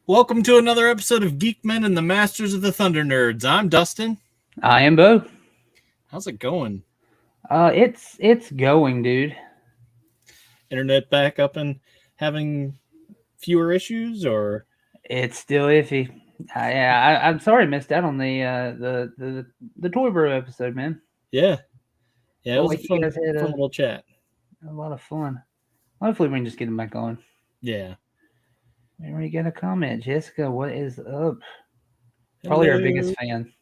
Welcome to another episode of Geek-Men and the Masters of the Thunder Nerds. I'm Dustin. I am Bo. How's it going? It's going, dude. Internet back up and having fewer issues, or It's still iffy. I'm sorry, I missed out on the Toy Bro episode, man. yeah, it was Like a you fun guys had little chat. a lot of fun. Hopefully, we can just get them back on. Yeah. We already got a comment, Jessica. What is up? Probably our biggest fan.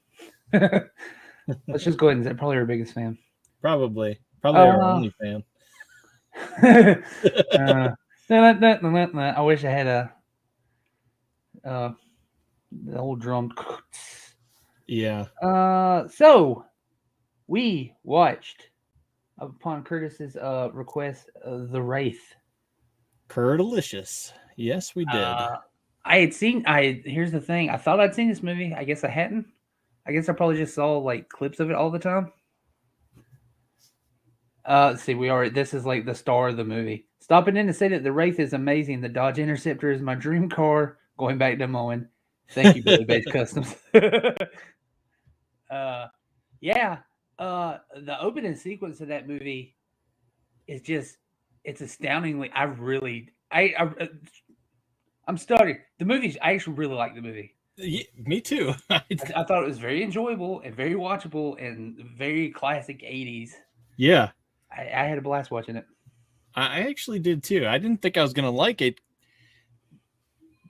Let's just go ahead and say probably our biggest fan. Probably our only fan. I wish I had the old drum. Yeah. So we watched upon Curtis's request the Wraith. Delicious. Yes, we did. Here's the thing. I thought I'd seen this movie. I guess I hadn't. I guess I probably just saw like clips of it all the time. Let's see, this is like the star of the movie. Stopping in to say that the Wraith is amazing. The Dodge Interceptor is my dream car. Going back to mowing. Thank you, Billy Bates Customs. Yeah. The opening sequence of that movie is it's astoundingly. I'm starting. I actually really like the movie. Yeah, me too. I thought it was very enjoyable and very watchable and very classic 80s. Yeah. I had a blast watching it. I actually did too. I didn't think I was going to like it.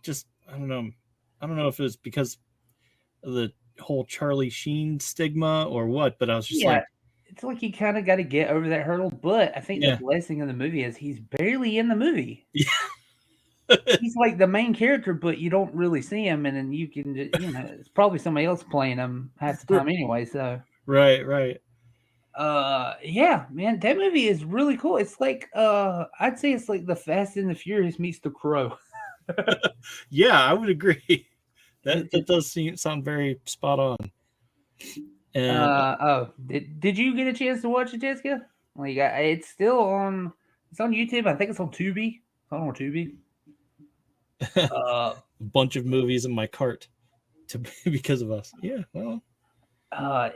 Just, I don't know if it was because of the whole Charlie Sheen stigma or what, but I was just like, it's like you kind of got to get over that hurdle. But I think the blessing of the movie is he's barely in the movie. Yeah. He's like the main character, but you don't really see him, and then you can, it's probably somebody else playing him half the time anyway. So right. Yeah, man, that movie is really cool. It's like I'd say it's like the Fast and the Furious meets the Crow. Yeah, I would agree. That does sound very spot on. And did you get a chance to watch it, Jessica? Like, it's still on. It's on YouTube. I think it's on Tubi. It's on Tubi. A bunch of movies in my cart because of us. Yeah, well.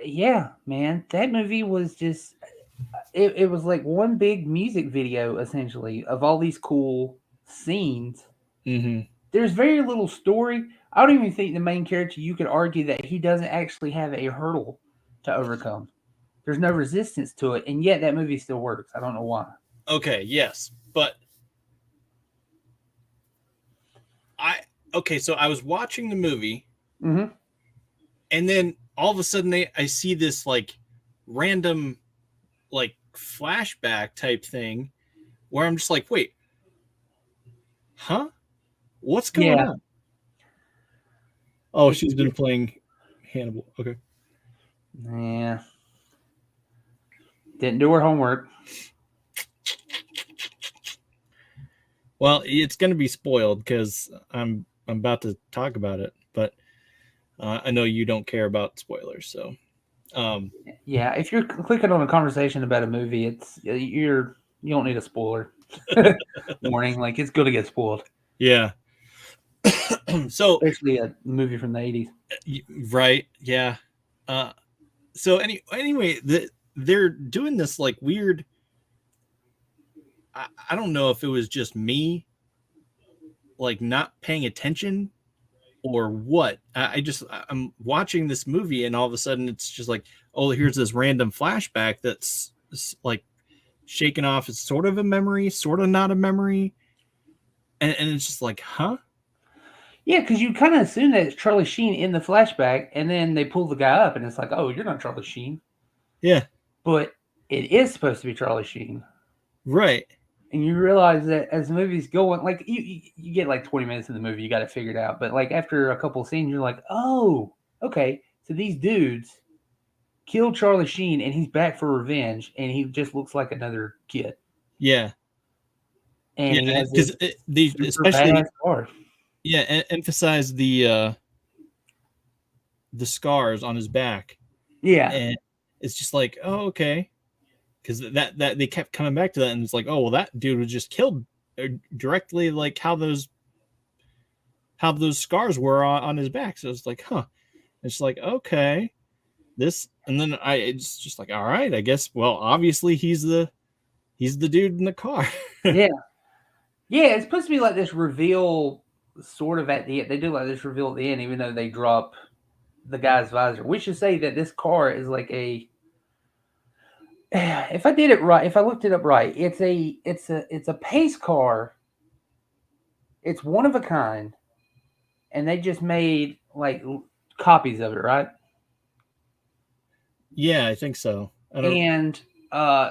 Yeah, man, that movie was just. It was like one big music video essentially of all these cool scenes. Mm-hmm. There's very little story. I don't even think the main character, you could argue that he doesn't actually have a hurdle to overcome. There's no resistance to it, and yet that movie still works. I don't know why. Okay, yes, but so I was watching the movie, mm-hmm. and then all of a sudden I see this like random like flashback type thing where I'm just like, wait, huh? What's going on? Oh, she's been playing Hannibal. Okay. Yeah. Didn't do her homework. Well, it's going to be spoiled because I'm about to talk about it, but I know you don't care about spoilers, so. Yeah, if you're clicking on a conversation about a movie, you don't need a spoiler warning. Like, it's going to get spoiled. Yeah. So especially a movie from the 80s. Right. Yeah. So anyway, they're doing this like weird. I don't know if it was just me, like not paying attention, or what. I'm watching this movie, and all of a sudden it's just like, oh, here's this random flashback that's like shaking off. It's sort of a memory, sort of not a memory, and it's just like, huh? Yeah, because you kind of assume that it's Charlie Sheen in the flashback, and then they pull the guy up, and it's like, oh, you're not Charlie Sheen. Yeah. But it is supposed to be Charlie Sheen. Right. And you realize that as the movie's going, like, you get like 20 minutes of the movie, you got to figure it out. But like after a couple of scenes, you're like, oh, okay. So these dudes killed Charlie Sheen, and he's back for revenge, and he just looks like another kid. Yeah. And yeah, because these especially car. Yeah, emphasize the scars on his back. Yeah, and it's just like, oh, okay, because that they kept coming back to that, and it's like, oh, well, that dude was just killed directly, like how those how those scars were on his back. So it's like, huh. It's like, okay, this, and then it's just like, all right, I guess. Well, obviously he's the dude in the car. Yeah. Yeah, it's supposed to be like this reveal sort of at the end. They do like this reveal at the end, even though they drop the guy's visor. We should say that this car is like a if I did it right, if I looked it up right, it's a pace car. It's one of a kind, and they just made like copies of it, right? Yeah, I think so. I don't. And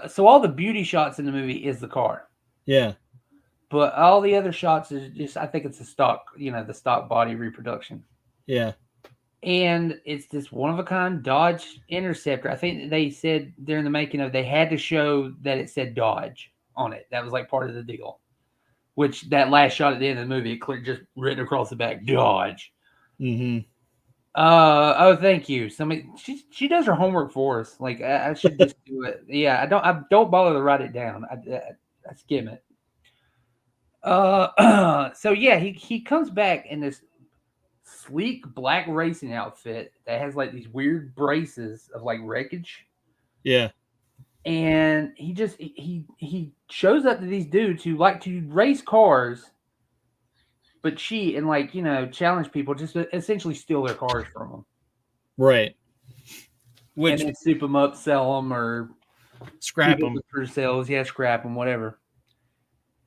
so all the beauty shots in the movie is the car, Yeah, but all the other shots is just I think it's a stock, the stock body reproduction. yeah, And it's this one of a kind Dodge Interceptor. I think they said during the making of they had to show that it said Dodge on it. That was like part of the deal. Which that last shot at the end of the movie, it clear just written across the back, Dodge. mm-hmm. Oh, thank you. Somebody, she does her homework for us. Like I should just do it. Yeah, I don't bother to write it down. I skim it. So yeah, he comes back in this sleek black racing outfit that has like these weird braces of like wreckage. Yeah, And he shows up to these dudes who like to race cars but cheat and challenge people, just to essentially steal their cars from them, right. and Which then soup them up, sell them, or scrap them for sales. Yeah, scrap them, whatever.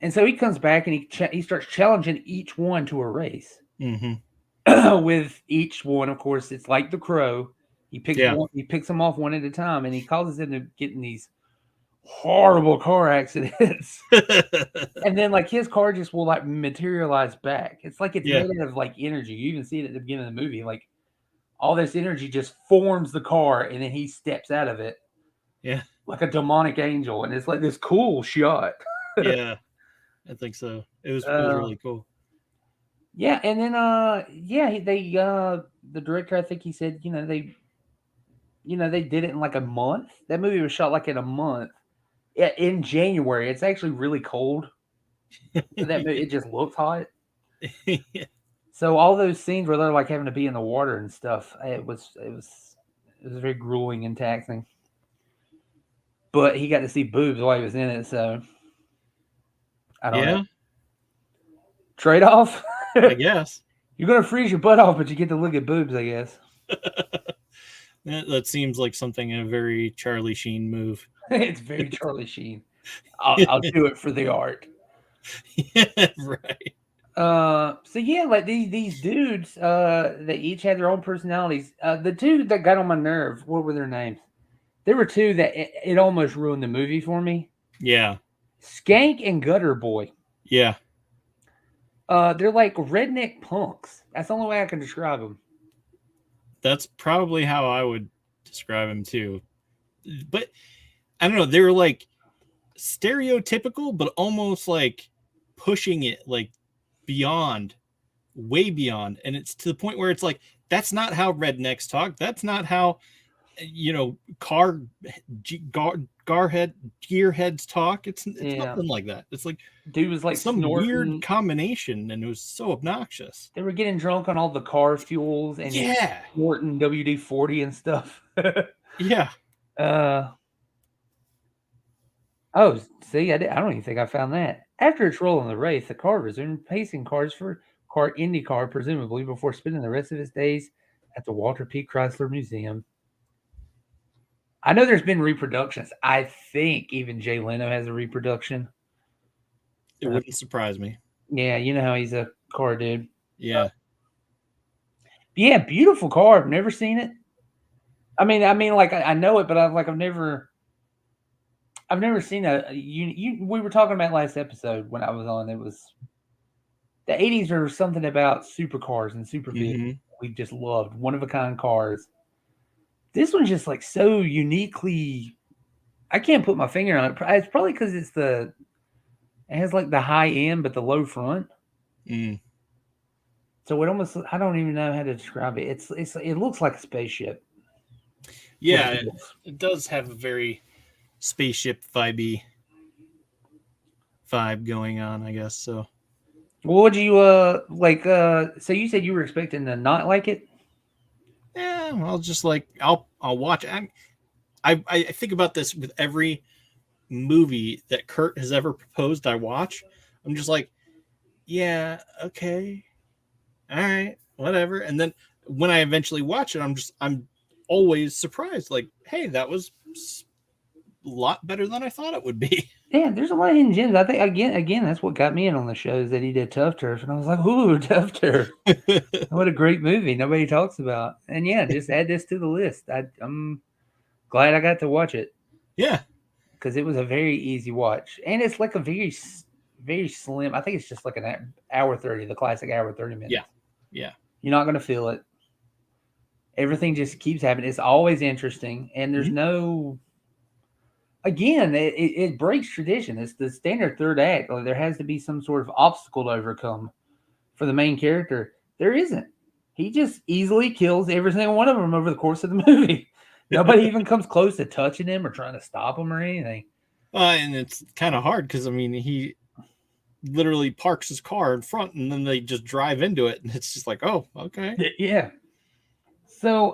And so he comes back and he starts challenging each one to a race. Mm-hmm. With each one, of course, it's like the Crow. He picks them off one at a time, and he causes them to get in these horrible car accidents. And then like his car just will like materialize back. It's like it's made out of like energy. You even see it at the beginning of the movie. Like all this energy just forms the car, and then he steps out of it. Yeah, Like a demonic angel, and it's like this cool shot. Yeah, I think so. It was really cool. Yeah, and then the director, I think he said, they did it in like a month. That movie was shot like in a month. In January. It's actually really cold. It just looks hot. Yeah. So all those scenes where they're like having to be in the water and stuff, it was very grueling and taxing. But he got to see boobs while he was in it, so I don't know. Trade off? I guess. You're gonna freeze your butt off, but you get to look at boobs, I guess. That seems like something a very Charlie Sheen move. It's very Charlie Sheen. I'll do it for the art. Yeah, right. So yeah, like these dudes, they each had their own personalities. The two that got on my nerve, what were their names? There were two that it almost ruined the movie for me. Yeah. Skank and Gutter Boy. Yeah. They're like redneck punks. That's the only way I can describe them. That's probably how I would describe him too. But I don't know, they were like stereotypical, but almost like pushing it like beyond, way beyond. And it's to the point where it's like, that's not how rednecks talk. That's not how, gearheads talk. It's nothing like that. It's like dude was like some snorting. Weird combination, and it was so obnoxious. They were getting drunk on all the car fuels and snorting WD-40 and stuff. Yeah. Oh, see, I don't even think I found that. After its role in the Wraith, the car resumed pacing cars for IndyCar, presumably, before spending the rest of its days at the Walter P. Chrysler Museum. I know there's been reproductions. I think even Jay Leno has a reproduction. It wouldn't surprise me. Yeah, you know how he's a car dude. Yeah. Yeah, beautiful car. I've never seen it. I mean, like I know it, but I've never seen we were talking about last episode when I was on. It was the 80s or something about supercars and super vehicles. We just loved one of a kind cars. This one's just like so uniquely. I can't put my finger on it. It's probably because it has like the high end but the low front. So it almost, I don't even know how to describe it. It looks like a spaceship. Yeah, it does have a very spaceship vibe going on, I guess. So What would you like? So you said you were expecting to not like it? Yeah, well, just like I'll watch. I think about this with every movie that Kurt has ever proposed. I watch. I'm just like, yeah, okay, all right, whatever. And then when I eventually watch it, I'm always surprised. Like, hey, that was a lot better than I thought it would be. Yeah, there's a lot of hidden gems. I think again, that's what got me in on the show is that he did Tough Turf, and I was like, ooh, Tough Turf. What a great movie. Nobody talks about. And yeah, just add this to the list. I'm glad I got to watch it Yeah, because it was a very easy watch, and it's like a very slim. I think it's just like an hour 30, the classic hour 30 minutes. yeah, yeah. You're not gonna feel it. Everything just keeps happening. It's always interesting, and there's Mhm. no. Again, it breaks tradition. It's the standard third act. Like there has to be some sort of obstacle to overcome for the main character. There isn't. He just easily kills every single one of them over the course of the movie. Nobody even comes close to touching him or trying to stop him or anything. And it's kind of hard because I mean he literally parks his car in front and then they just drive into it and it's just like, oh, okay. Yeah. So,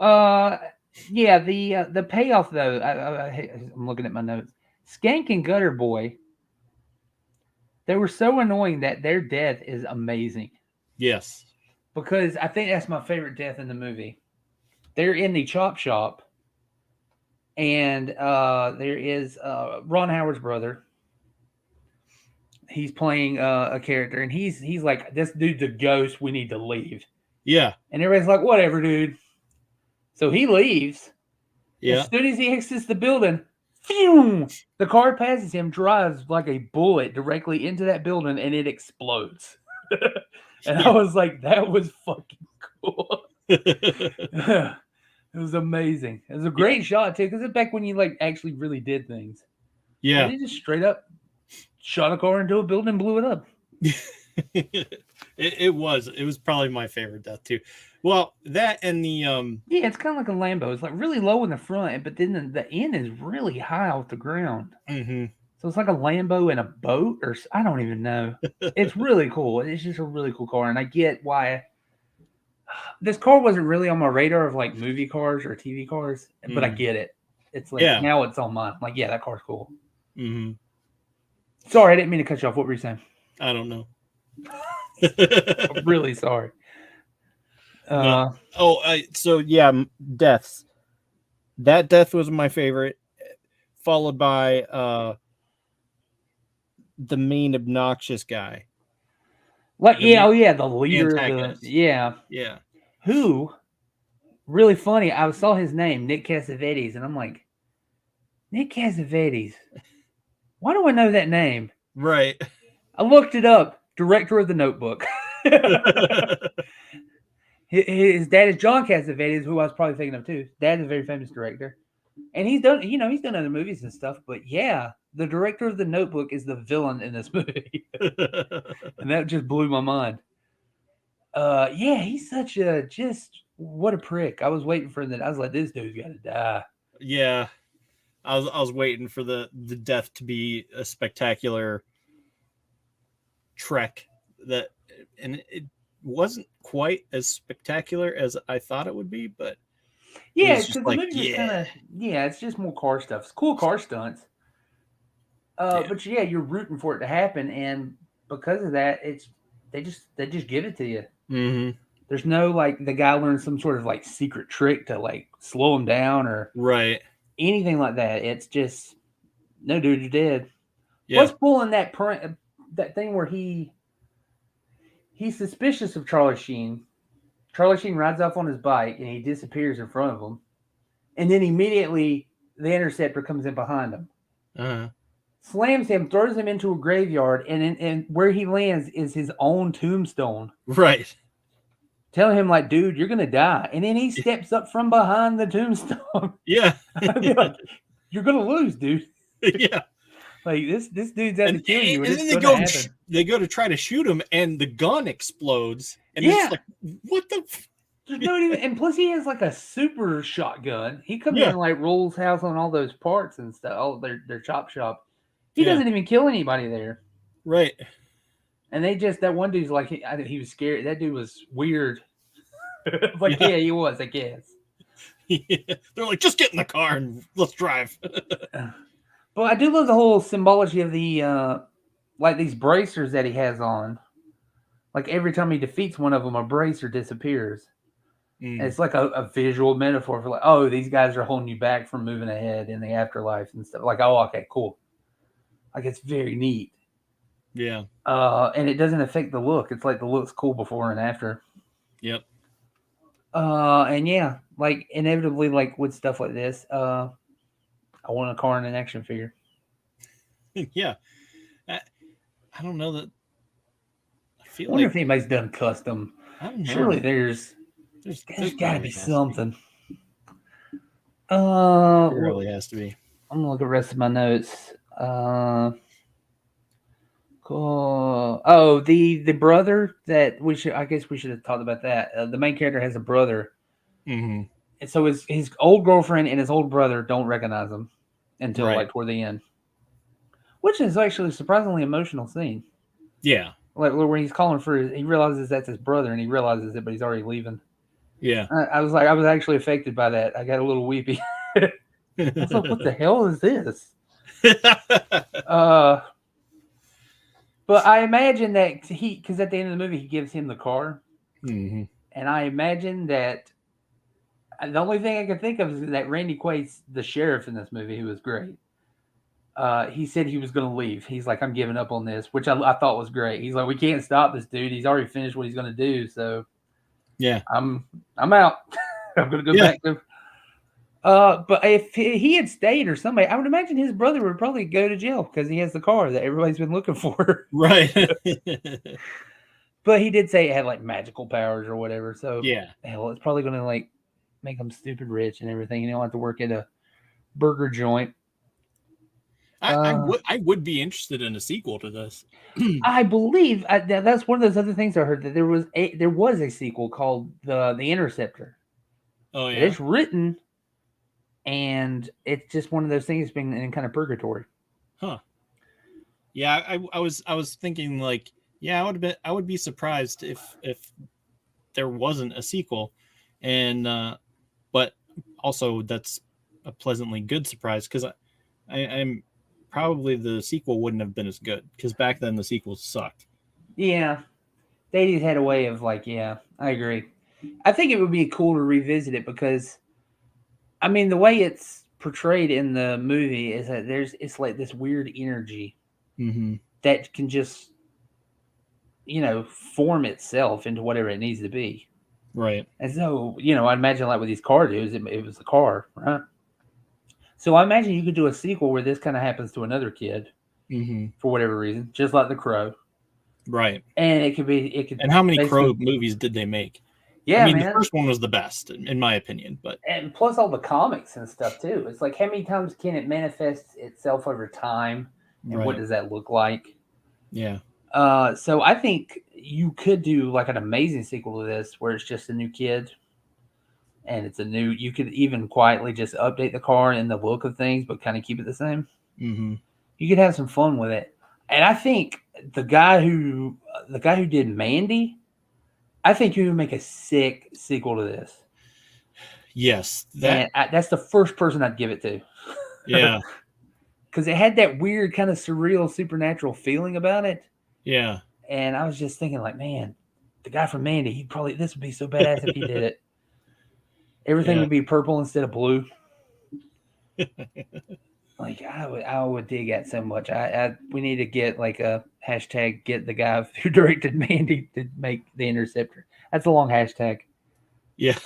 yeah, the payoff though, I'm looking at my notes. Skank and Gutter Boy, they were so annoying that their death is amazing Yes. because I think that's my favorite death in the movie. They're in the chop shop, and there is Ron Howard's brother. He's playing a character, and he's like, "This dude's a ghost. We need to leave." Yeah. And everybody's like, "Whatever, dude." So he leaves. As Yeah. soon as he exits the building, phew, the car passes him, drives like a bullet directly into that building, and it explodes. And I Yeah. was like, "That was fucking cool." It was amazing. It was a great shot too, because it's back when you like actually really did things. And Yeah. he just straight up shot a car into a building and blew it up. It was probably my favorite death too. Well, that and the Yeah, it's kind of like a Lambo. It's like really low in the front, but then the end is really high off the ground. mhm. So it's like a Lambo in a boat, or I don't even know. It's really cool. It's just a really cool car, and I get why this car wasn't really on my radar of like movie cars or TV cars, but I Mm. get it. It's like Yeah. now it's on mine. I'm like, yeah, that car's cool. Mhm. Sorry, I didn't mean to cut you off. What were you saying? I don't know. I'm really sorry. No. So yeah, deaths. That death was my favorite, followed by the main obnoxious guy. Like, The yeah, main oh yeah, the leader of the antagonist. yeah. Yeah. Who really funny? I saw his name, Nick Cassavetes, and I'm like, Nick Cassavetes. Why do I know that name? Right. I looked it up. Director of The Notebook. His dad is John Cassavetes, who I was probably thinking of too. His dad is a very famous director, and he's done other movies and stuff. But yeah, the director of The Notebook is the villain in this movie, and that just blew my mind. Yeah, he's such a just what a prick. I was waiting for that. I was like, this dude's got to die. Yeah. I was waiting for the death to be a spectacular trek that and it wasn't quite as spectacular as I thought it would be, but it Yeah, was just because the like, movie just kind yeah. of it's just more car stuff. It's cool car stunts. Yeah. But yeah, you're rooting for it to happen, and because of that, they just give it to you. Mhm. There's no like the guy learns some sort of like secret trick to like slow him down or Right. anything like that. It's just no, dude, you're dead. Yeah. Plus pulling that thing where he's suspicious of Charlie Sheen. Charlie Sheen rides off on his bike and he disappears in front of him, and then immediately the interceptor comes in behind him. Uh-huh. Slams him, throws him into a graveyard, and where he lands is his own tombstone, Right. telling him like, "Dude, you're gonna die." And then he steps up from behind the tombstone. Yeah. I'd be like, "You're gonna lose, dude. Yeah. Like this dude's out to kill you, and And then it's gonna happen." they go to try to shoot him and the gun explodes and it's Yeah, like, what the there's no even, and plus he has like a super shotgun. He comes in Yeah. and like rolls house on all those parts and stuff. All their chop shop. He Yeah. doesn't even kill anybody there. Right. And that one dude's like, he was scared. That dude was weird. Like, Yeah. yeah, he was, I guess. Yeah. They're like, just get in the car and let's drive. But I do love the whole symbology of the like these bracers that he has on. Like every time he defeats one of them, a bracer disappears. And it's like a visual metaphor for like, oh, these guys are holding you back from moving ahead in the afterlife and stuff. Like, oh, okay, cool. Like it's very neat. Yeah. And it doesn't affect the look. It's like the look's cool before and after. Yep. And yeah, like inevitably, like with stuff like this, I want a car and an action figure. Yeah. I don't know that. I feel Wonder like if anybody's done custom. I don't know. Surely there's got to probably be has to something. There Well, really has to be. I'm gonna look at the rest of my notes. Cool. Oh, the brother that I guess we should have talked about that. The main character has a brother, Mm-hmm. and so his old girlfriend and his old brother don't recognize him until Right. like toward the end, which is actually a surprisingly emotional scene. Yeah. Like where he's calling he realizes that's his brother, and he realizes it, but he's already leaving. Yeah. I was actually affected by that. I got a little weepy. I was like, what the hell is this? But I imagine that because at the end of the movie, he gives him the car. Mm-hmm. And I imagine that the only thing I can think of is that Randy Quaid's the sheriff in this movie, who was great. He said he was going to leave. He's like, I'm giving up on this, which I thought was great. He's like, we can't stop this dude. He's already finished what he's going to do. So yeah, I'm out. I'm going to go back to. But if he had stayed or somebody, I would imagine his brother would probably go to jail because he has the car that everybody's been looking for. Right. But he did say it had like magical powers or whatever. So yeah, hell, it's probably going to like make him stupid rich and everything. You don't have to work at a burger joint. I would be interested in a sequel to this. I believe that's one of those other things I heard, that there was a sequel called the Interceptor. Oh yeah, It's written, and it's just one of those things being in kind of purgatory. Huh? Yeah, I was thinking like, yeah, I would be surprised if there wasn't a sequel, and but also that's a pleasantly good surprise because I'm probably the sequel wouldn't have been as good because back then the sequels sucked. Yeah, they just had a way of like, yeah, I agree. I think it would be cool to revisit it because, I mean, the way it's portrayed in the movie is that it's like this weird energy that can just, form itself into whatever it needs to be. Right. And so, I imagine like with these car dudes, it was the car, right? So I imagine you could do a sequel where this kind of happens to another kid for whatever reason, just like The Crow. Right. And it could. And how many Crow movies did they make? Yeah, I mean, man. the first one was the best, in my opinion. But and plus all the comics and stuff too. It's like, how many times can it manifest itself over time, and what does that look like? Yeah. So I think you could do like an amazing sequel to this, where it's just a new kid, and you could even quietly just update the car and the look of things, but kind of keep it the same. You could have some fun with it. And I think the guy who did Mandy, I think he would make a sick sequel to this. Yes. That's the first person I'd give it to. Yeah. Because it had that weird kind of surreal supernatural feeling about it. Yeah. And I was just thinking like, man, the guy from Mandy, this would be so badass if he did it. Everything would be purple instead of blue. Like I would dig that so much. We need to get like a hashtag get the guy who directed Mandy to make The Interceptor. That's a long hashtag. Yeah.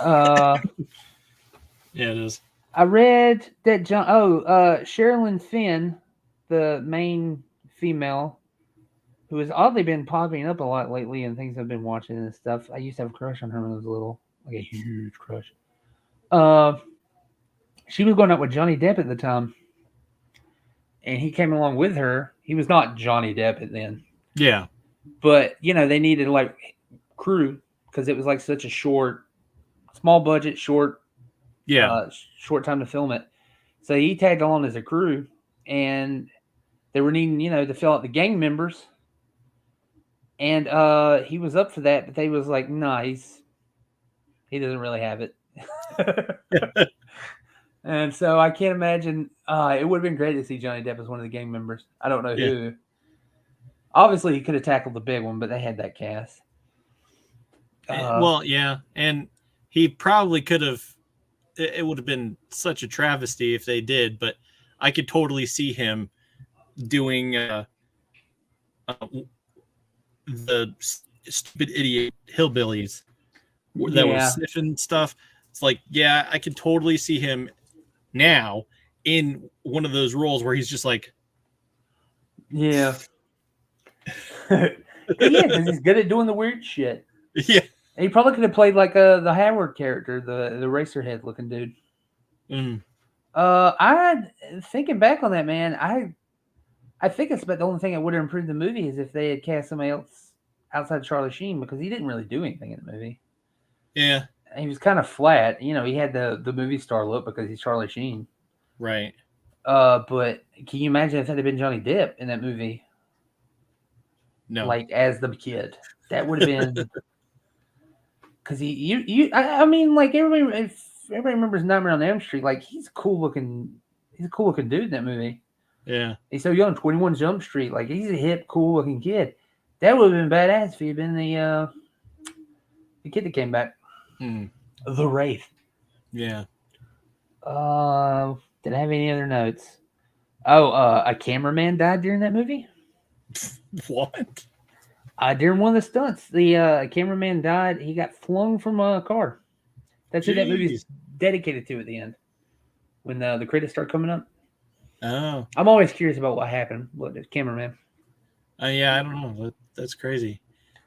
Yeah, it is. I read that Sherilyn Fenn, the main female, who has oddly been popping up a lot lately in things I've been watching and stuff. I used to have a crush on her when I was little, like a huge crush. She was going out with Johnny Depp at the time, and he came along with her. He was not Johnny Depp then. Yeah. But, they needed like crew because it was like such a small budget, short time to film it. So he tagged along as a crew, and they were needing, to fill out the gang members. And he was up for that, but they was like, nah, he doesn't really have it. And so I can't imagine. It would have been great to see Johnny Depp as one of the gang members. I don't know Yeah. who. Obviously, he could have tackled the big one, but they had that cast. Well, yeah, and he probably could have. It would have been such a travesty if they did, but I could totally see him doing the stupid idiot hillbillies that were yeah, sniffing stuff. It's like, yeah, I can totally see him now in one of those roles where he's just like, yeah. Because he's good at doing the weird shit. yeah. And he probably could have played like the Howard character, the racer head looking dude. Mm. I thinking back on that, man. I think it's about the only thing that would have improved the movie is if they had cast somebody else outside Charlie Sheen, because he didn't really do anything in the movie. Yeah. He was kind of flat. You know, he had the movie star look because he's Charlie Sheen. Right. But can you imagine if that had been Johnny Depp in that movie? No. Like as the kid, that would have been because I mean, like everybody, if everybody remembers Nightmare on Elm Street, like he's a cool looking dude in that movie. Yeah. He's so young. 21 Jump Street, like he's a hip, cool looking kid. That would have been badass if he had been the kid that came back, the Wraith. Yeah. Did I have any other notes? Oh, a cameraman died during that movie. What? During one of the stunts, the cameraman died. He got flung from a car. That's who that movie's dedicated to at the end. When the credits start coming up. Oh. I'm always curious about what happened with the cameraman. Yeah, I don't know. That's crazy.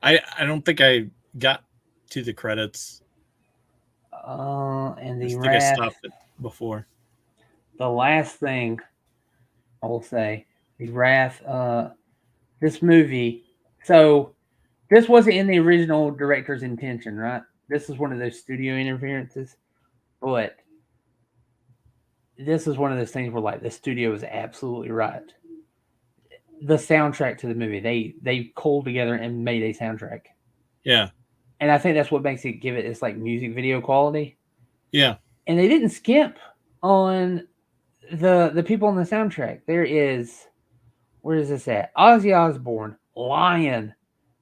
I don't think I got to the credits. And the I think I Wrath. stopped it before. The last thing I will say, the Wrath. This movie. So this wasn't in the original director's intention, right? This is one of those studio interferences, but this is one of those things where like the studio is absolutely right. The soundtrack to the movie, they culled together and made a soundtrack. Yeah. And I think that's what makes it give it its like music video quality. Yeah. And they didn't skimp on the people on the soundtrack. There is, where is this at? Ozzy Osbourne, Lion,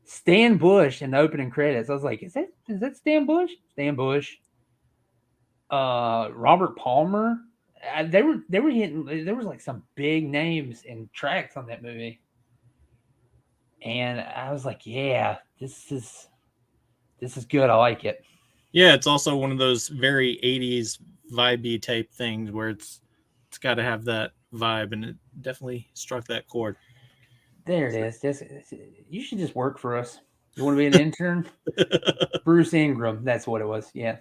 Stan Bush in the opening credits. I was like, is that Stan Bush? Stan Bush. Robert Palmer. They were hitting. There was like some big names and tracks on that movie, and I was like, yeah, this is good. I like it. Yeah, it's also one of those very 80s vibey type things where it's got to have that vibe, and it definitely struck that chord. There it is. You should just work for us. You want to be an intern? Bruce Ingram. That's what it was. Yeah.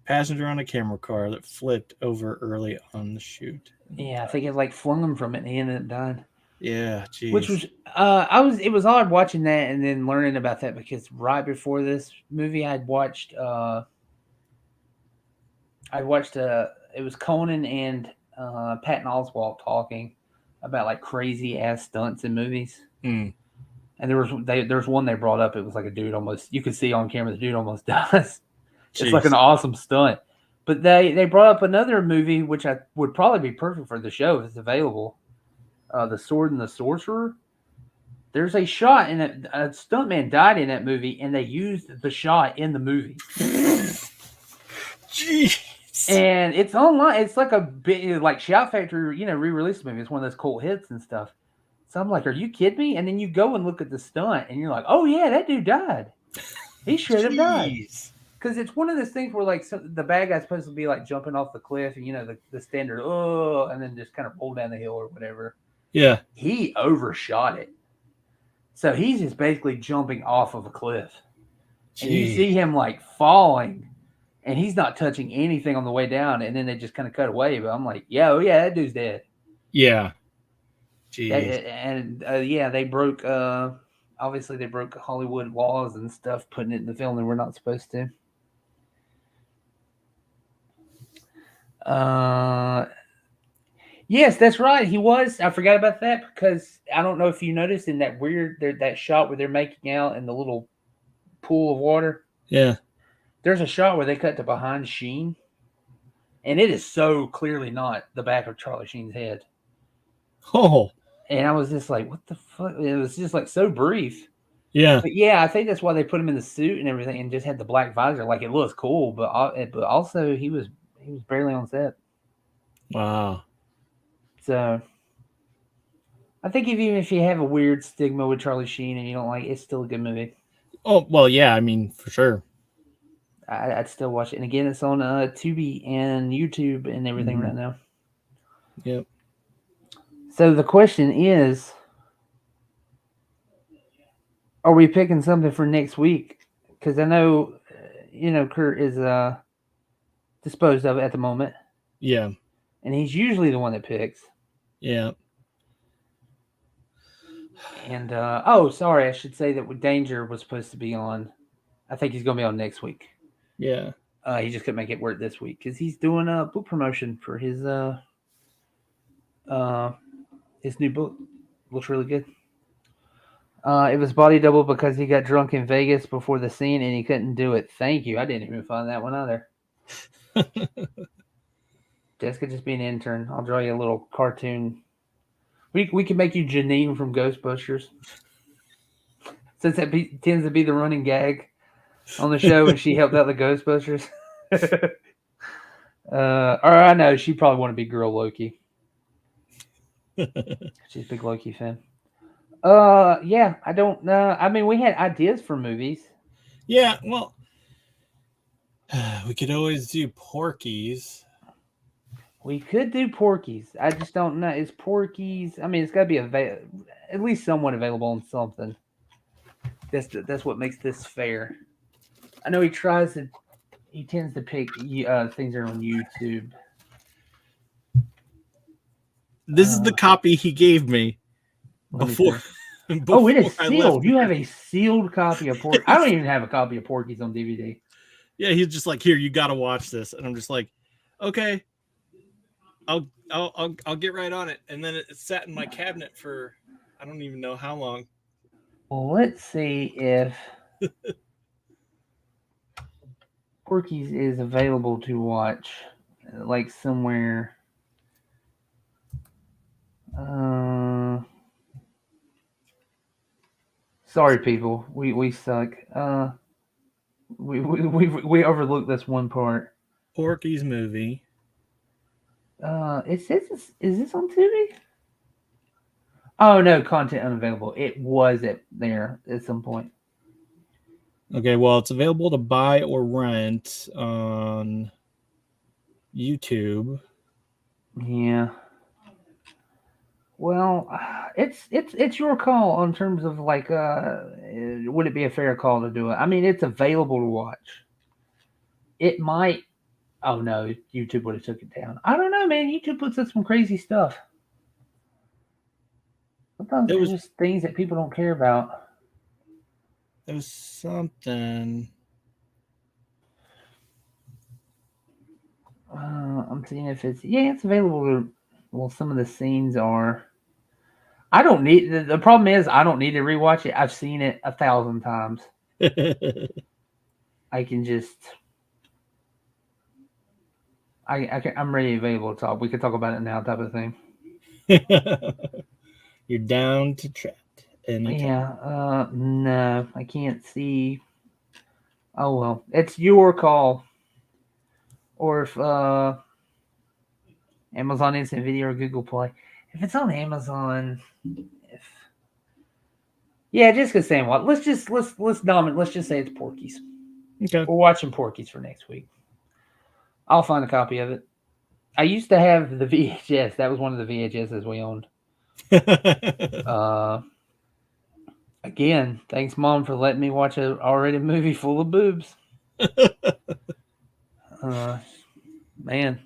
Passenger on a camera car that flipped over early on the shoot. Yeah, I think it like flung him from it and he ended up dying. Yeah, geez. Which was it was odd watching that and then learning about that because right before this movie it was Conan and Patton Oswalt talking about like crazy ass stunts in movies. Mm. And there was one they brought up. It was like a dude almost, you could see on camera the dude almost dies. It's like an awesome stunt. But they brought up another movie which I would probably be perfect for the show if it's available. The Sword and the Sorcerer. There's a shot in it. A stuntman died in that movie, and they used the shot in the movie. Jeez. And it's online. It's like a bit like Shout Factory, re-released the movie. It's one of those cult hits and stuff. So I'm like, are you kidding me? And then you go and look at the stunt, and you're like, oh yeah, that dude died. He should have died. Because it's one of those things where like the bad guy's supposed to be like jumping off the cliff, and the standard and then just kind of roll down the hill or whatever. Yeah. He overshot it. So he's just basically jumping off of a cliff. Jeez. And you see him like falling, and he's not touching anything on the way down, and then they just kind of cut away. But I'm like, that dude's dead. Yeah. Jeez. They broke, obviously they broke Hollywood laws and stuff, putting it in the film they were not supposed to. Yes, that's right. He was. I forgot about that because I don't know if you noticed in that that shot where they're making out in the little pool of water. Yeah. There's a shot where they cut to behind Sheen, and it is so clearly not the back of Charlie Sheen's head. Oh. And I was just like, "What the fuck?" It was just like so brief. Yeah. But yeah, I think that's why they put him in the suit and everything, and just had the black visor. Like it looks cool, but also he was barely on set. Wow. So I think even if you have a weird stigma with Charlie Sheen and you don't like it, it's still a good movie. Oh well, yeah. I mean, for sure. I'd still watch it. And again, it's on Tubi and YouTube and everything Mm-hmm. right now. Yep. So the question is, are we picking something for next week? Because I know, Kurt is disposed of at the moment, Yeah. and he's usually the one that picks. Yeah. And oh, sorry, I should say that Danger was supposed to be on. I think he's going to be on next week. Yeah. He just couldn't make it work this week because he's doing a book promotion for uh his new book. Looks really good. It was body double because he got drunk in Vegas before the scene and he couldn't do it. Thank you. I didn't even find that one either. Jessica, just be an intern. I'll draw you a little cartoon. We can make you Janine from Ghostbusters, since that tends to be the running gag on the show, and she helped out the Ghostbusters. Or I know she probably want to be Girl Loki. She's a big Loki fan. Yeah, I don't know. I mean, we had ideas for movies. Yeah. Well, we could always do Porky's. We could do Porky's. I just don't know. Is Porky's? I mean, it's got to be at least somewhat available on something. That's what makes this fair. I know he tries to. He tends to pick things that are on YouTube. This is the copy he gave me before. Oh, it is sealed. You have a sealed copy of Porky. I don't even have a copy of Porky's on DVD. Yeah, he's just like, here, you got to watch this, and I'm just like, okay, I'll get right on it. And then it sat in my cabinet for I don't even know how long. Well, let's see if Porky's is available to watch, like somewhere. Sorry, people. We suck. We overlooked this one part. Porky's movie. It says is this on Tubi? Oh no, content unavailable. It was there at some point. Okay, well, it's available to buy or rent on YouTube. Yeah. Well, it's your call in terms of like would it be a fair call to do it? I mean, it's available to watch. It might. Oh no, YouTube would have took it down. I don't know, man. YouTube puts up some crazy stuff. Sometimes there's just things that people don't care about. There was something. I'm seeing if it's available to. Well, some of the scenes are. I don't need the problem is I don't need to rewatch it. I've seen it 1,000 times. I can just. I'm ready, available to talk. We could talk about it now, type of thing. You're down to chat. Yeah. No, I can't see. Oh well, it's your call. Or if Amazon Instant Video or Google Play. If it's on Amazon, Jessica's saying what? Let's just say it's Porky's. Okay. We're watching Porky's for next week. I'll find a copy of it. I used to have the VHS. That was one of the VHSs we owned. Again, thanks, Mom, for letting me watch an R-rated movie full of boobs. Man.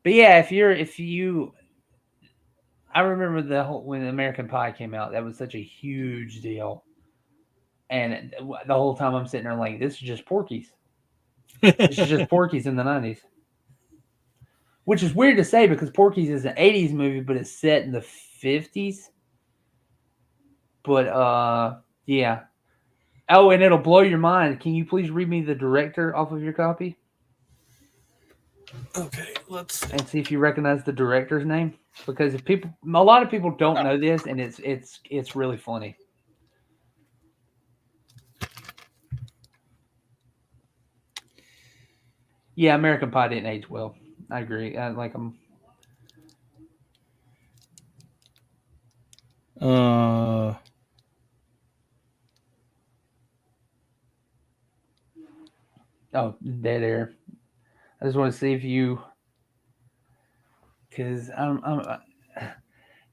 But yeah, if you I remember when American Pie came out, that was such a huge deal. And the whole time I'm sitting there like, this is just Porky's. This is just Porky's in the 90s. which is weird to say because Porky's is an 80s movie, but it's set in the 50s. But yeah. Oh, and it'll blow your mind. Can you please read me the director off of your copy? Okay, let's see. And see if you recognize the director's name. Because if a lot of people don't know this, and it's really funny. Yeah, American Pie didn't age well. I agree. I like them. Oh, dead air. I just want to see if you, because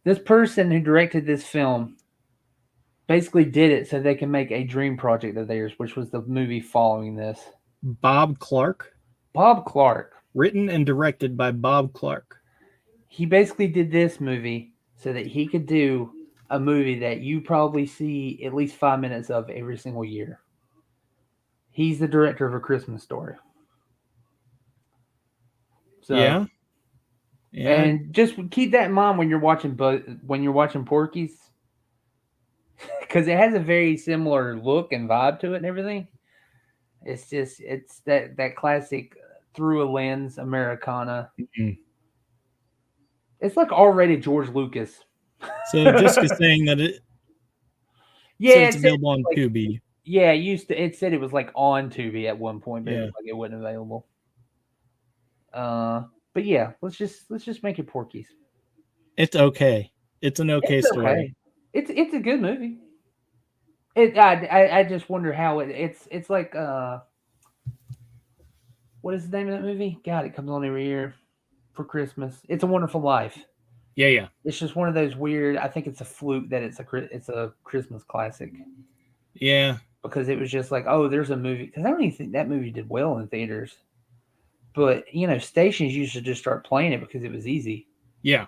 this person who directed this film basically did it so they can make a dream project of theirs, which was the movie following this. Bob Clark. Bob Clark. Written and directed by Bob Clark. He basically did this movie so that he could do a movie that you probably see at least 5 minutes of every single year. He's the director of A Christmas Story. So, yeah. And just keep that in mind when you're watching Porky's, because it has a very similar look and vibe to it and everything. It's that classic through a lens Americana. Mm-hmm. It's like already George Lucas. So Jessica's saying that it's available on Tubi. Yeah, it said it was like on Tubi at one point, but it was like it wasn't available. But yeah, let's just make it Porky's. It's okay. It's an okay story. Okay. It's a good movie. I just wonder how it's like what is the name of that movie? God, it comes on every year for Christmas. It's a Wonderful Life. Yeah. It's just one of those weird. I think it's a fluke that it's a Christmas classic. Yeah, because it was just like, oh, there's a movie. Because I don't even think that movie did well in theaters. But stations used to just start playing it because it was easy. Yeah,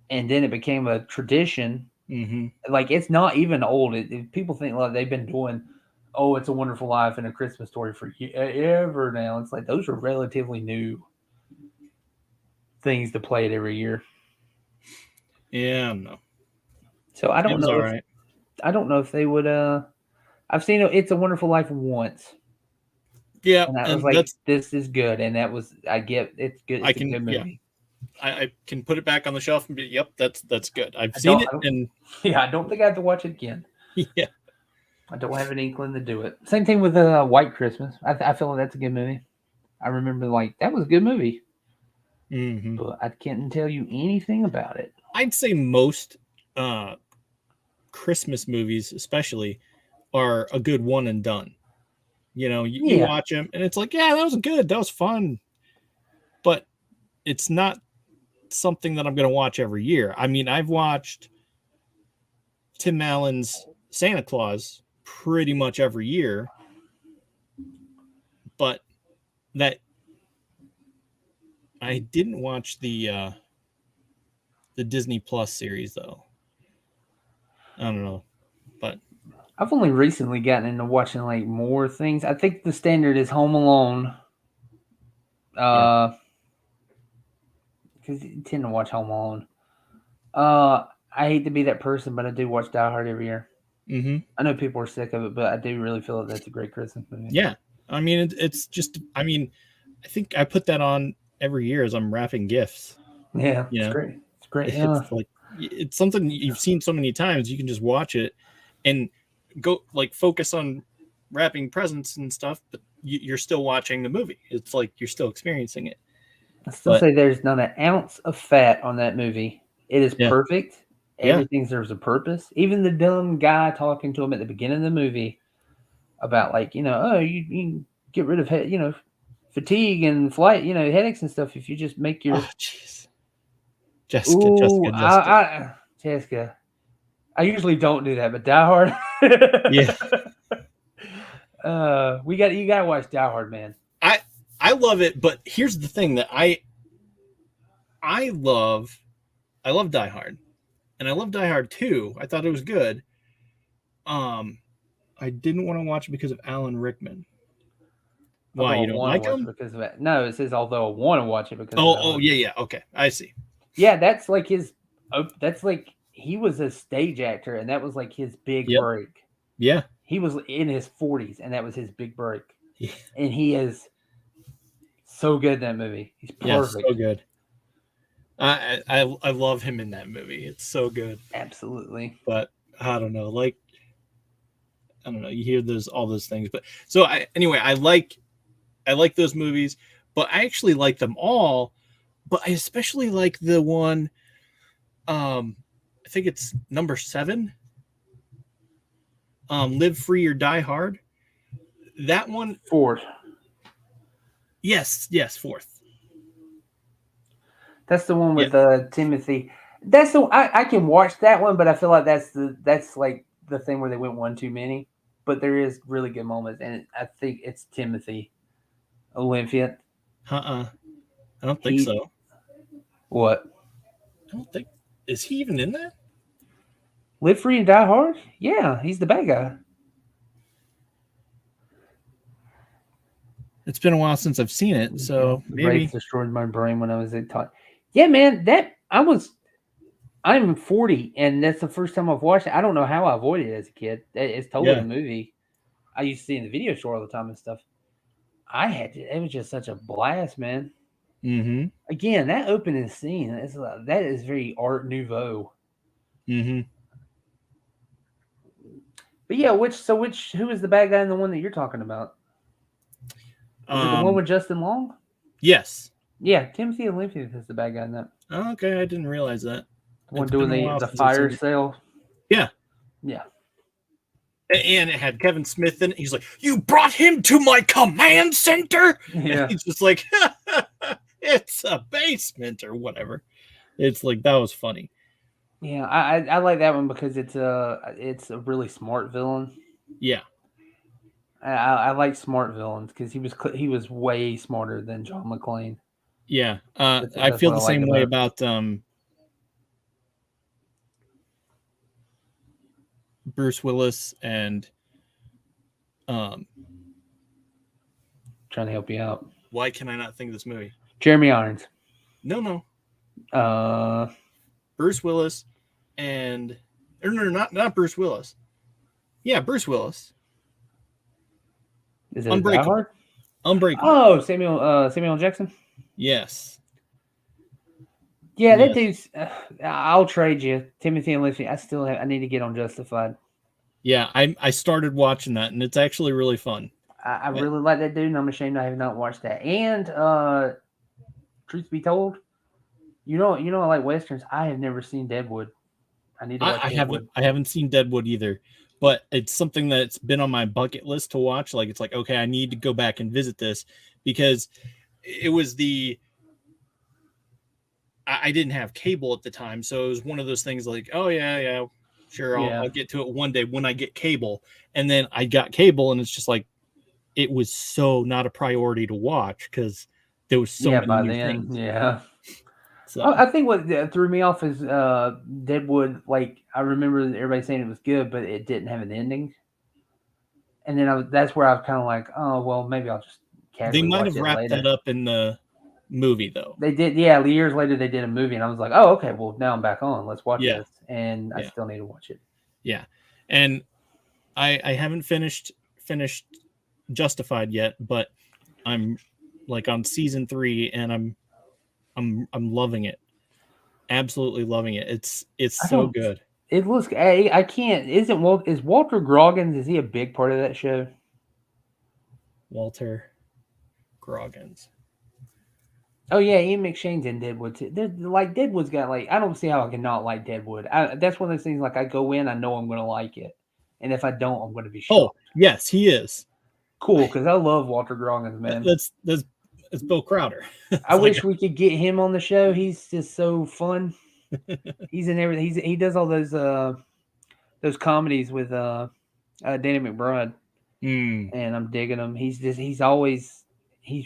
and then it became a tradition. Mm-hmm. Like it's not even old. People think like they've been doing, oh, It's a Wonderful Life and A Christmas Story for ever now. It's like those are relatively new things to play it every year. Yeah, no. So I don't know. All right. I don't know if they would. I've seen It's a Wonderful Life once. Yeah, and I was like, this is good, and that was it's good. It's a good movie. Yeah. I can put it back on the shelf and be, yep, that's good. I've seen it, and yeah, I don't think I have to watch it again. Yeah, I don't have an inkling to do it. Same thing with White Christmas. I feel like that's a good movie. I remember like that was a good movie, but I can't tell you anything about it. I'd say most Christmas movies, especially, are a good one and done. You watch them, and it's like, yeah, that was good, that was fun, but it's not something that I'm going to watch every year. I mean, I've watched Tim Allen's Santa Claus pretty much every year, but that I didn't watch the Disney Plus series though. I don't know, but I've only recently gotten into watching like more things. I think the standard is Home Alone. Because you tend to watch Home Alone. I hate to be that person, but I do watch Die Hard every year. Mm-hmm. I know people are sick of it, but I do really feel that that's a great Christmas movie. Yeah, I mean, it's just. I mean, I think I put that on every year as I'm wrapping gifts. Yeah, it's great. It's great. It's like it's something you've seen so many times. You can just watch it and go like focus on wrapping presents and stuff, but you're still watching the movie. It's like you're still experiencing it. I still say there's not an ounce of fat on that movie. It is perfect. Everything serves a purpose. Even the dumb guy talking to him at the beginning of the movie about like, you can get rid of fatigue and flight, headaches and stuff if you just make your. Oh, jeez. Jessica. Jessica. I usually don't do that, but Die Hard. Yeah. You gotta watch Die Hard, man. I love it, but here's the thing that I love Die Hard, and I love Die Hard 2. I thought it was good. I didn't want to watch it because of Alan Rickman. Why, Although you I don't want to like watch it them? because of that. No, it says although I want to watch it because of Oh, that oh, one. yeah. Okay, I see. Yeah, that's like his. That's like he was a stage actor, and that was like his big Yep. break. Yeah. He was in his 40s, and that was his big break. Yeah. And he is so good in that movie. He's Yeah, perfect. so good. I love him in that movie. It's so good. Absolutely. But I don't know, like I don't know. You hear those all those things, but so anyway, I like those movies, but I actually like them all. But I especially like the one. I think it's number 7. Live Free or Die Hard. That one. Fourth. Yes, fourth. That's the one Yeah. with Timothy. That's the I can watch that one, but I feel like that's like the thing where they went one too many. But there is really good moments, and I think it's Timothy Olympia. I don't think He so. what? I don't think is he even in that? Live Free and Die Hard? Yeah, he's the bad guy. It's been a while since I've seen it, so maybe. Wraith destroyed my brain when I was at time. Yeah, man, I'm 40, and that's the first time I've watched it. I don't know how I avoided it as a kid. It's totally Yeah. a movie I used to see in the video store all the time and stuff. It was just such a blast, man. Mm-hmm. Again, that opening scene that is very Art Nouveau. Mm-hmm. But yeah, who is the bad guy in the one that you're talking about? Is it the one with Justin Long? Yes. Yeah, Timothy Olympia is the bad guy in that. Oh, okay, I didn't realize that. The one It's doing been a while the since I've fire seen it. sale. Yeah. Yeah. And it had Kevin Smith in it. He's like, "You brought him to my command center?" Yeah. And he's just like, "It's a basement or whatever." It's like that was funny. Yeah, I like that one because it's a really smart villain. Yeah. I like smart villains because he was way smarter than John McClane. Yeah. That's I feel what the I like same way about about Bruce Willis and trying to help you out. why can I not think of this movie? Jeremy Irons. No. Uh, Bruce Willis and no, not Bruce Willis. Yeah, Bruce Willis. is it Die Unbreakable. Hard? Unbreakable. Oh, Samuel Jackson. Yes. Yeah, that Yes. dude's. I'll trade you, Timothy Olyphant. I need to get on Justified. Yeah, I started watching that, and it's actually really fun. I really like that dude, and I'm ashamed I have not watched that. And truth be told, you know, I like westerns. I have never seen Deadwood. I need to watch Deadwood. I haven't seen Deadwood either, but it's something that's been on my bucket list to watch. Like it's like, okay, I need to go back and visit this because it was I didn't have cable at the time, so it was one of those things like, oh yeah, sure, I'll get to it one day when I get cable. And then I got cable, and it's just like it was so not a priority to watch because there was so many new things. Yeah. So I think what threw me off is Deadwood. Like I remember everybody saying it was good, but it didn't have an ending. And then that's where I was kind of like, oh well, maybe I'll just casually they might watch have it wrapped later. that up in the movie though. They did, yeah. Years later, they did a movie, and I was like, oh okay, well now I'm back on. Let's watch this, and I still need to watch it. Yeah, and I haven't finished Justified yet, but I'm like on season 3, and I'm loving it. Absolutely loving it. It's so good. It looks. I can't. Is Walter Groggins? Is he a big part of that show? Walter Groggins. Oh yeah, Ian McShane's in Deadwood too. Like Deadwood's got like I don't see how I can not like Deadwood. That's one of those things like I go in, I know I'm going to like it, and if I don't, I'm going to be shocked. Oh yes, he is cool because I love Walter Groggins, man. That's Bill Crowder. I wish we could get him on the show. He's just so fun. He's in everything. He does all those comedies with Danny McBride, and I'm digging him. He's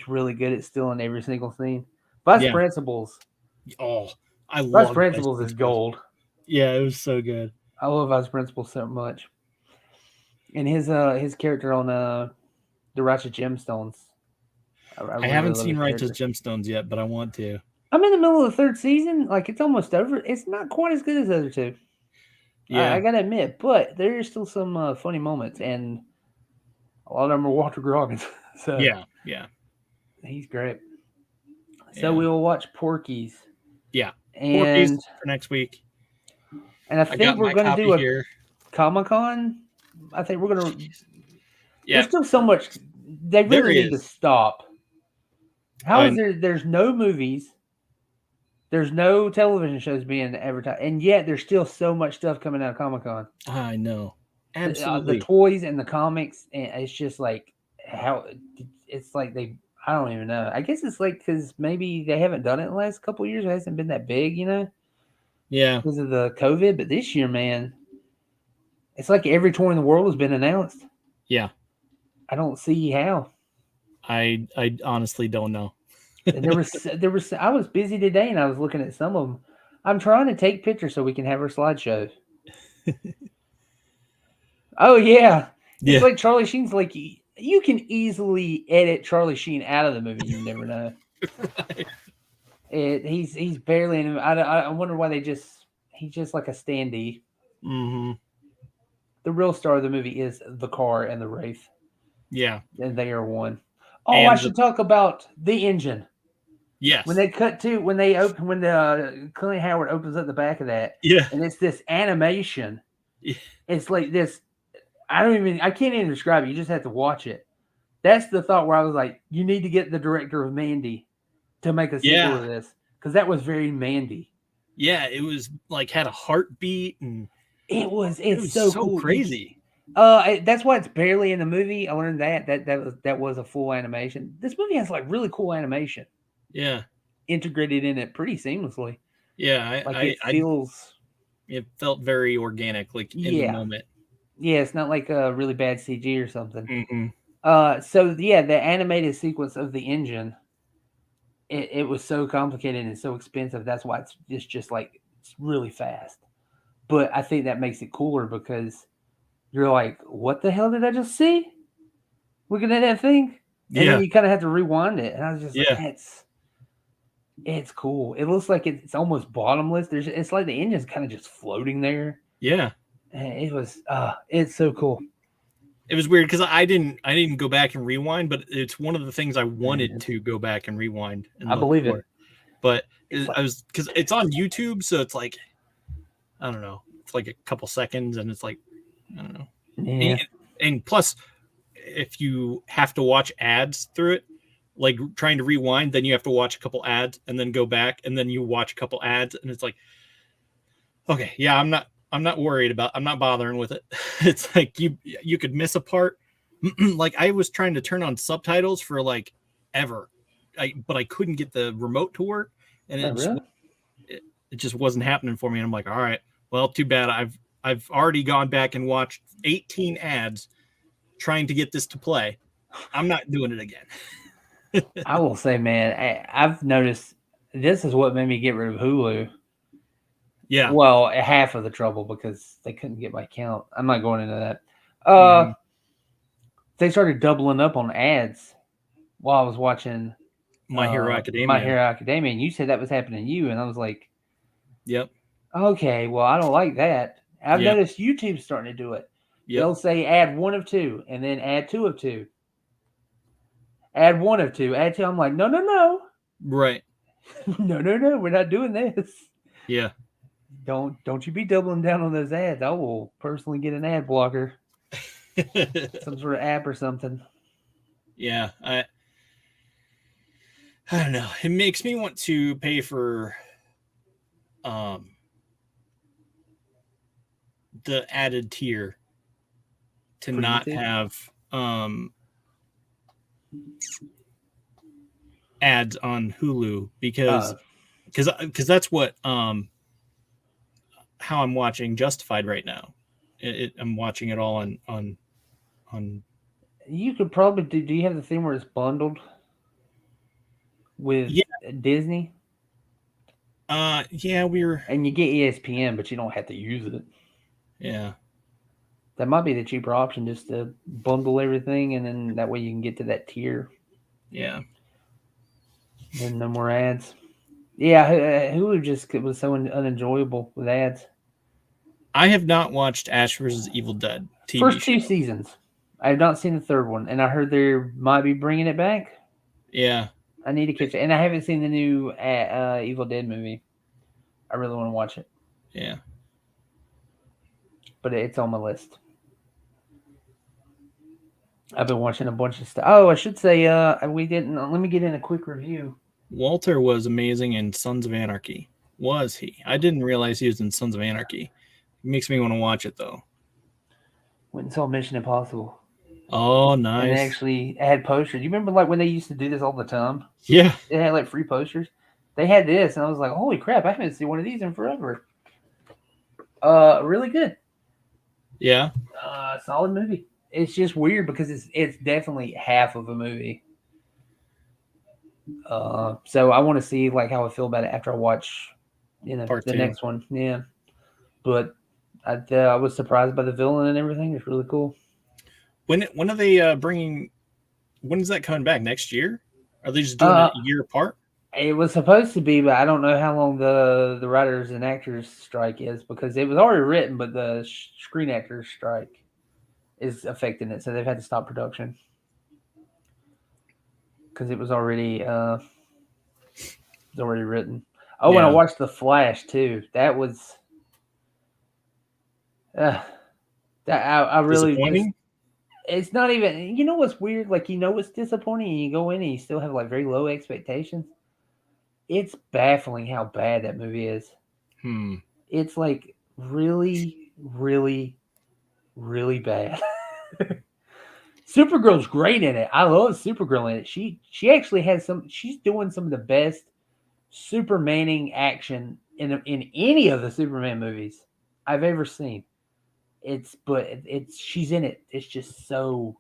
really good at stealing every single scene. Vice Principals. Oh, I love Vice Principals is gold. Yeah, it was so good. I love Vice Principals so much. And his character on the Righteous Gemstones I really haven't love seen his Righteous character. Gemstones yet, but I want to. I'm in the middle of the third season. Like, it's almost over. It's not quite as good as the other two. Yeah. I gotta admit, but there is still some funny moments, and a lot of them are Walter Goggins. So Yeah. Yeah. he's great. So Yeah. we will watch Porky's, Yeah. Porky's and for next week. I I think got we're my gonna copy do a here. Comic-Con. I think we're gonna. Yeah. There's still so much. They There really need to is. stop. How is I there? There's no movies. There's no television shows being advertised, and yet there's still so much stuff coming out of Comic Con. I know. The Absolutely. toys and the comics, and it's just like how it's like they. I don't even know. I guess it's like because maybe they haven't done it in the last couple of years. It hasn't been that big, Yeah. because of the COVID. But this year, man, it's like every toy in the world has been announced. Yeah. I don't see how. I honestly don't know. And there was. I was busy today, and I was looking at some of them. I'm trying to take pictures so we can have our slideshow. Oh yeah, it's Yeah. like Charlie Sheen's like you can easily edit Charlie Sheen out of the movie. You never know. He's barely in. I wonder why he's just like a standee. Mm-hmm. The real star of the movie is the car and the Wraith, Yeah. and they are one. Oh, I And should talk about the engine. When yes. they cut to when the Clint Howard opens up the back of that, Yeah. and it's this animation. Yeah. It's like this. I can't even describe it. You just have to watch it. That's the thought where I was like, you need to get the director of Mandy to make a sequel to this because that was very Mandy. Yeah. It was like had a heartbeat and It's it was so so cool. crazy. That's why it's barely in the movie. I learned that was a full animation. This movie has like really cool animation. Yeah. Integrated in it pretty seamlessly. Yeah. Like it feels. It felt very organic, like in the moment. Yeah, it's not like a really bad CG or something. Mm-hmm. So yeah, the animated sequence of the engine, it was so complicated and so expensive. That's why it's just like it's really fast. But I think that makes it cooler because you're like, what the hell did I just see? Looking at that thing, and then Yeah. you kind of have to rewind it. And I was just like, Yeah. it's cool. It looks like it's almost bottomless. It's like the engine's kind of just floating there. Yeah. And it's so cool. It was weird because I didn't go back and rewind, but it's one of the things I wanted to go back and rewind. And I believe it. But I was because it's on YouTube, so it's like I don't know, it's like a couple seconds, and it's like I don't know. Yeah. And plus, if you have to watch ads through it, like trying to rewind, then you have to watch a couple ads and then go back, and then you watch a couple ads, and it's like, okay, yeah, I'm not worried about. I'm not bothering with it. It's like you could miss a part. Like I was trying to turn on subtitles for like ever, but I couldn't get the remote to work, and it just wasn't happening for me. And I'm like, all right, well, too bad. I've already gone back and watched 18 ads trying to get this to play. I'm not doing it again. I will say, man, I've noticed this is what made me get rid of Hulu. Yeah. Well, half of the trouble because they couldn't get my account. I'm not going into that. They started doubling up on ads while I was watching My Hero Academia. My Hero Academia, and you said that was happening to you, and I was like, yep. Okay, well, I don't like that. I've noticed YouTube's starting to do it. Yep. They'll say add 1 of 2, and then add 2 of 2. Add 1 of 2, add 2. I'm like, no. Right. No, we're not doing this. Yeah. Don't you be doubling down on those ads. I will personally get an ad blocker. Some sort of app or something. Yeah, I don't know. It makes me want to pay for the added tier to not have ads on Hulu because that's what how I'm watching Justified right now. I'm watching it all on. You could probably do. Do you have the thing where it's bundled with Disney? Yeah, and you get ESPN, but you don't have to use it. Yeah, that might be the cheaper option, just to bundle everything, and then that way you can get to that tier. Yeah, Then no more ads. Yeah, Hulu just was so unenjoyable with ads. I have not watched Ash vs. Evil Dead TV First show. two seasons. I have not seen the third one, and I heard they might be bringing it back. Yeah, I need to catch it, and I haven't seen the new Evil Dead movie. I really want to watch it, yeah. but it's on my list. I've been watching a bunch of stuff. Oh, I should say, we didn't. Let me get in a quick review. Walter was amazing in Sons of Anarchy. Was he? I didn't realize he was in Sons of Anarchy. It makes me want to watch it though. Went and saw Mission Impossible, Oh, and they nice. actually had posters. You remember like when they used to do this all the time? Yeah, They had like free posters. They had this, and I was like, "Holy crap! I haven't seen one of these in forever." Really good. yeah, Solid movie. It's just weird because it's definitely half of a movie. So I want to see like how I feel about it after I watch, part the two. next one. Yeah, but I was surprised by the villain and everything. It's really cool. When are they bringing? When is that coming back? Next year? Are they just doing it Uh, a year apart? it was supposed to be, but I don't know how long the writers and actors strike is because it was already written, but the Screen Actors strike is affecting it, so they've had to stop production because it was already written. Oh, and I Yeah, watched The Flash too. That was uh, that I really was. disappointing. It's not even. You know what's weird? Like it's disappointing, and you go in and you still have like very low expectations. It's baffling how bad that movie is. Hmm. It's like really, really, really bad. Supergirl's great in it. I love Supergirl in it. She actually has some. She's doing some of the best Supermaning action in any of the Superman movies I've ever seen. It's she's in it. It's just so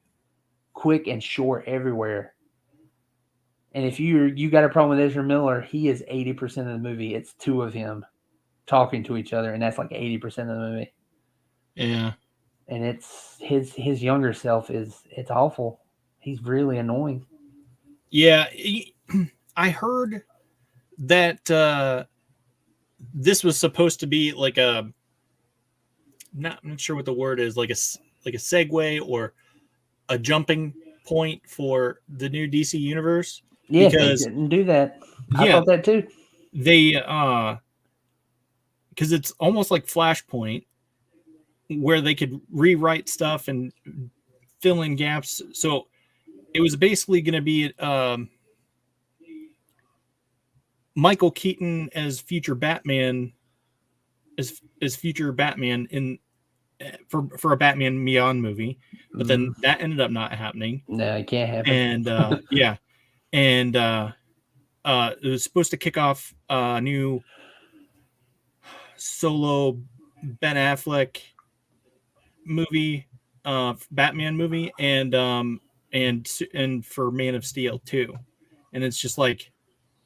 quick and short everywhere. And if you got a problem with Ezra Miller, he is 80% of the movie. It's two of him talking to each other, and that's like 80% of the movie. Yeah. And it's his younger self it's awful. He's really annoying. Yeah. I heard that this was supposed to be like a I'm not sure what the word is, like a segue or a jumping point for the new DC universe Yeah, they because didn't do that. I yeah, thought that too. they because it's almost like Flashpoint where they could rewrite stuff and fill in gaps. So it was basically going to be Michael Keaton as future Batman as future Batman in for a Batman Beyond movie, but then that ended up not happening. No, it can't happen. And yeah, and it was supposed to kick off a new solo Ben Affleck movie, Batman movie, and for Man of Steel too, and it's just like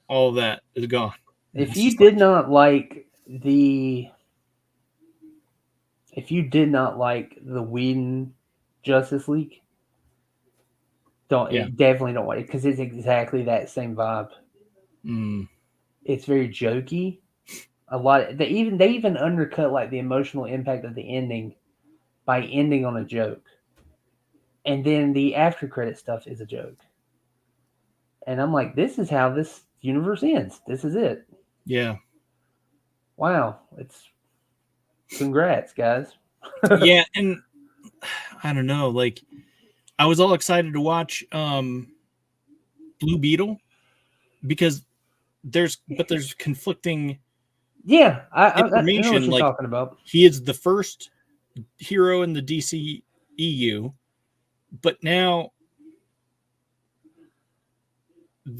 all of that is gone. If It's you just did like not like the if you did not like the Whedon Justice League, yeah, definitely don't watch it because it's exactly that same vibe. mm, It's very jokey. A lot. They even undercut like the emotional impact of the ending by ending on a joke, and then the after credit stuff is a joke. And I'm like, this is how this universe ends. This is it. yeah, Wow. It's congrats, guys. yeah, and I don't know, like I was all excited to watch Blue Beetle because there's conflicting Yeah, I know what information. you're Like talking about. he is the first hero in the DC EU, but now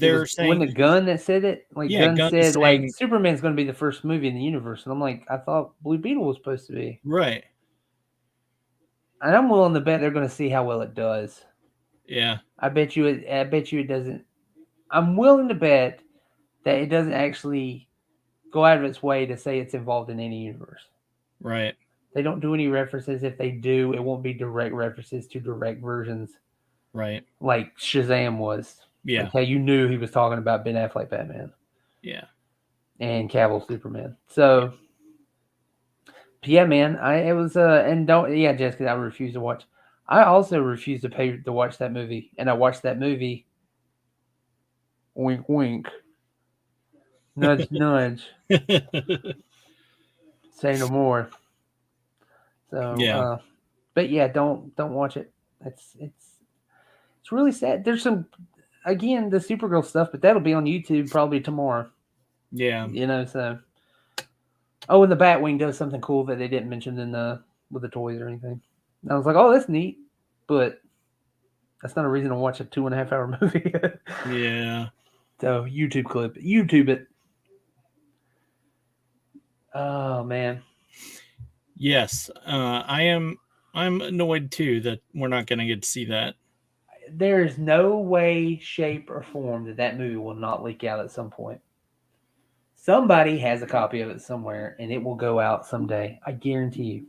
It was they're when saying, the Gun that said it. Like yeah, Gun Gunn is said, like saying, Superman's going to be the first movie in the universe, and I'm like, I thought Blue Beetle was supposed to be. right, And I'm willing to bet they're going to see how well it does. yeah, I bet you it. I bet you it doesn't. I'm willing to bet that it doesn't actually go out of its way to say it's involved in any universe. right, They don't do any references. If they do, it won't be direct references to direct versions right, like Shazam was. Yeah. Like how you knew he was talking about Ben Affleck Batman Yeah. and Cavill Superman. So yeah, man, it was and don't yeah, Jessica, I refuse to watch. I also refuse to pay to watch that movie, and I watched that movie. Wink, wink, nudge, nudge. Say no more. So, Yeah. but yeah, don't watch it. It's really sad. There's some again the Supergirl stuff, but that'll be on YouTube probably tomorrow. Yeah. So oh, and the Batwing does something cool that they didn't mention in the with the toys or anything. And I was like, oh, that's neat, but that's not a reason to watch a 2.5 hour movie. Yeah. So YouTube clip, YouTube it. Oh man, Yes. I'm annoyed too that we're not gonna get to see that. there is no way, shape, or form that that movie will not leak out at some point. Somebody has a copy of it somewhere, and it will go out someday. I guarantee you.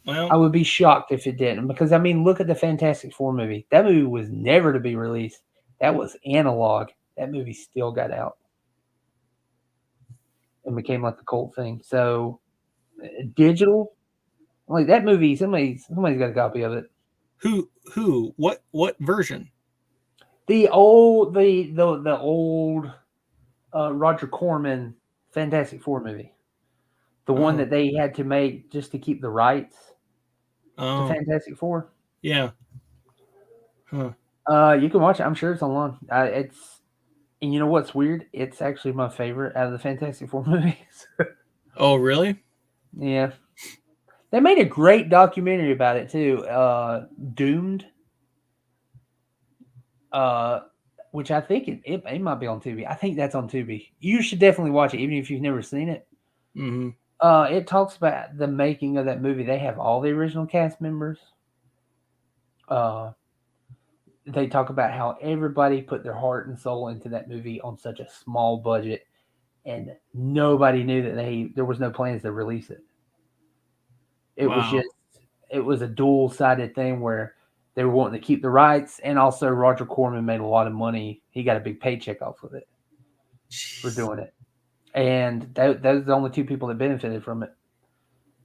Well, I would be shocked if it didn't, because I mean, look at the Fantastic Four movie. That movie was never to be released. That was analog. That movie still got out and became like the cult thing. So digital, like that movie, somebody's got a copy of it. what version? The old Roger Corman Fantastic Four movie, the one Oh. that they had to make just to keep the rights to Oh. Fantastic Four. Yeah. Huh. You can watch it. I'm sure it's online. And you know what's weird? It's actually my favorite out of the Fantastic Four movies. Oh, really? Yeah, they made a great documentary about it too. Doomed, uh, which I think it might be on Tubi. I think that's on Tubi. You should definitely watch it, even if you've never seen it. Mm-hmm. It talks about the making of that movie. They have all the original cast members. Uh, they talk about how everybody put their heart and soul into that movie on such a small budget, and nobody knew that there was no plans to release it. It was Wow. just it was a dual sided thing where they were wanting to keep the rights, and also Roger Corman made a lot of money. He got a big paycheck off of it for Jeez. doing it, and those are the only two people that benefited from it.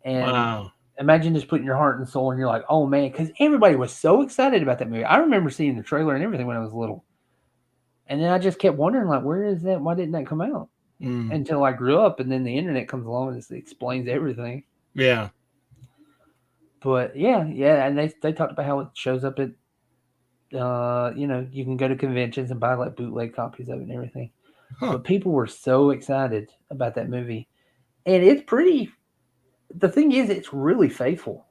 And Wow. imagine just putting your heart and soul, and you're like, oh man, because everybody was so excited about that movie. I remember seeing the trailer and everything when I was little, and then I just kept wondering, like, where is that? Why didn't that come out? Mm. Until I grew up, and then the internet comes along and it explains everything. Yeah. But yeah, and they talked about how it shows up at you can go to conventions and buy like bootleg copies of it and everything. Huh. But people were so excited about that movie, and it's pretty. The thing is, it's really faithful,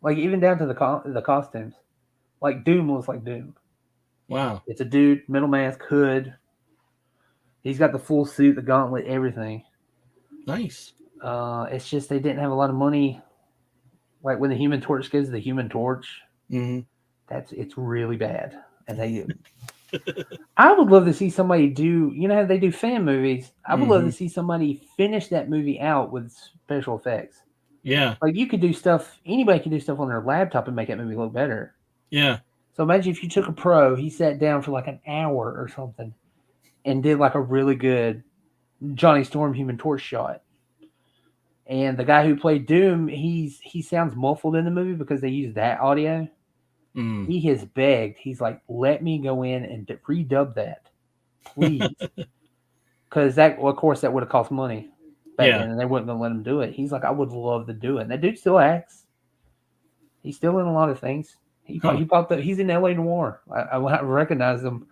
like even down to the costumes. Like Doom looks like Doom. Wow. It's a dude, metal mask, hood. He's got the full suit, the gauntlet, everything. Nice. It's just they didn't have a lot of money. Like when the Human Torch gives the Human Torch, Mm-hmm. it's really bad. And I would love to see somebody do, how they do fan movies. I would love Mm-hmm. to see somebody finish that movie out with special effects. Yeah. Like you could do stuff, anybody could do stuff on their laptop and make that movie look better. Yeah. So imagine if you took a pro, he sat down for like an hour or something and did like a really good Johnny Storm Human Torch shot. And the guy who played Doom, he sounds muffled in the movie because they use that audio. Mm. He has begged. He's like, let me go in and redub that, please. Because of course, that would have cost money back Yeah. then, and they weren't going to let him do it. He's like, I would love to do it. And that dude still acts. He's still in a lot of things. Huh. He popped up. He's in L.A. Noir. I recognized him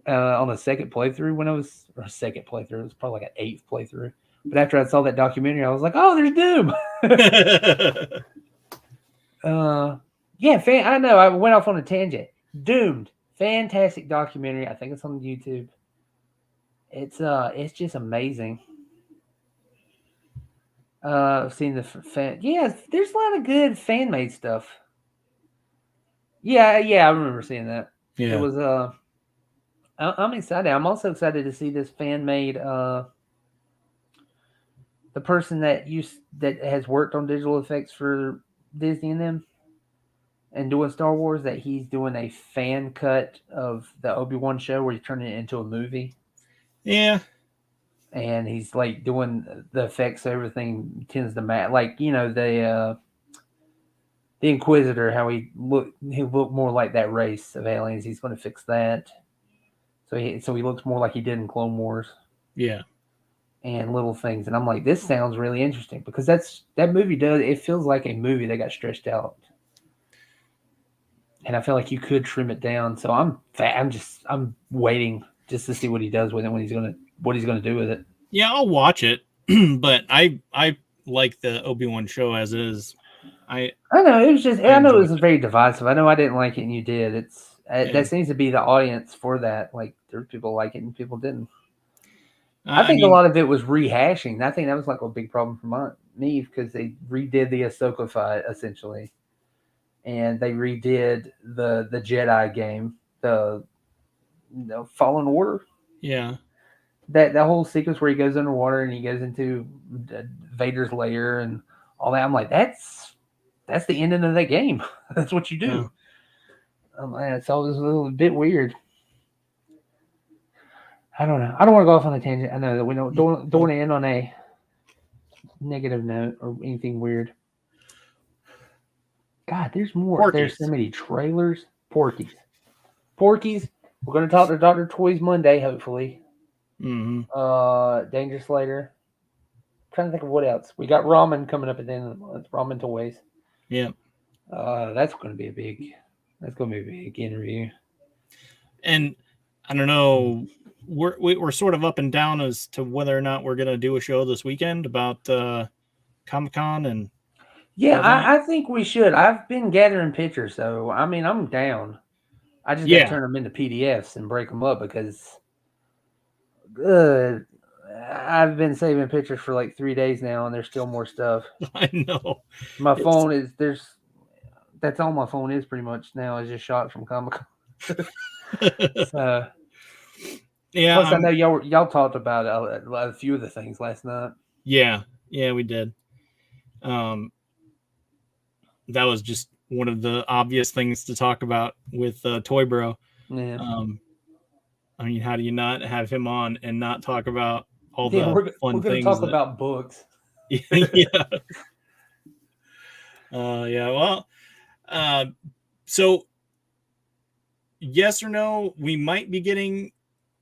on a second playthrough or a second playthrough. It was probably like an eighth playthrough. But after I saw that documentary, I was like, oh, there's Doom. Yeah, I know. I went off on a tangent. Doomed. Fantastic documentary. I think it's on YouTube. It's just amazing. I've seen the fan. Yeah, there's a lot of good fan made stuff. Yeah, I remember seeing that. It Yeah. was I'm excited. I'm also excited to see this fan made the person that has worked on digital effects for Disney and them, and doing Star Wars that he's doing a fan cut of the Obi-Wan show where he's turning it into a movie. Yeah. And he's like doing the effects, so everything tends to match. Like, you know, the Inquisitor, how he looked more like that race of aliens. He's going to fix that. So he looks more like he did in Clone Wars. Yeah. And little things. And I'm like, this sounds really interesting because that movie it feels like a movie that got stretched out. And I feel like you could trim it down. So I'm waiting just to see what he does with it, what he's gonna do with it. Yeah, I'll watch it, but I like the Obi-Wan show as is. I know it was just I know it was very divisive. I know I didn't like it and you did. That seems to be the audience for that. Like there were people like it and people didn't. I think a lot of it was rehashing. I think that was like a big problem for me because they redid the Ahsoka fight essentially, and they redid the Jedi game, the Fallen Order. Yeah, that whole sequence where he goes underwater and he goes into Vader's lair and all that. I'm like, that's the ending of that game. That's what you do. It's always a little bit weird. I don't know. I don't want to go off on a tangent. I know that we don't want to end on a negative note or anything weird. God, there's more. Porkies. There's so many trailers. Porkies. We're going to talk to Dr. Toys Monday, hopefully. Mm-hmm. Danger Slater. I'm trying to think of what else. We got Ramen coming up at the end of the month. Ramen Toys. Yeah. That's going to be a big interview. And I don't know. We're sort of up and down as to whether or not we're going to do a show this weekend about Comic-Con and. Yeah, I think we should. I've been gathering pictures, so I mean, I'm down. I just got to turn them into PDFs and break them up because I've been saving pictures for like 3 days now, and there's still more stuff. I know. My phone that's all my phone is pretty much now is just shots from Comic-Con. So, yeah. Plus, I know y'all talked about a few of the things last night. Yeah, we did. That was just one of the obvious things to talk about with Toy Bro. Yeah. I mean, how do you not have him on and not talk about all the fun things? We're going to talk about books. Yeah. Well, so yes or no, we might be getting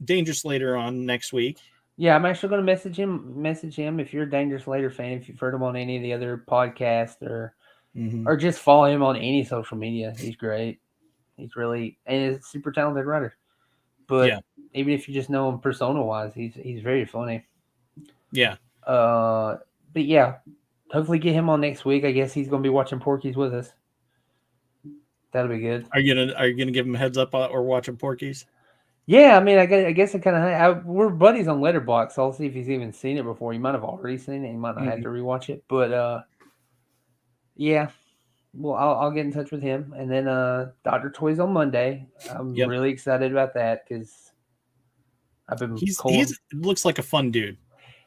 Danger Slater on next week. Yeah, I'm actually going to message him if you're a Danger Slater fan, if you've heard him on any of the other podcasts or just follow him on any social media. He's great. He's really and he's a super talented writer. But even if you just know him persona-wise, he's very funny. Yeah. But yeah, hopefully get him on next week. I guess he's going to be watching Porky's with us. That'll be good. Are you gonna give him a heads up or watching Porky's? Yeah, I mean, I guess it kind of. We're buddies on Letterboxd, so I'll see if he's even seen it before. He might have already seen it. He might not have to rewatch it, but yeah. Well, I'll get in touch with him, and then Dr. Toys on Monday. I'm really excited about that because I've been. He looks like a fun dude.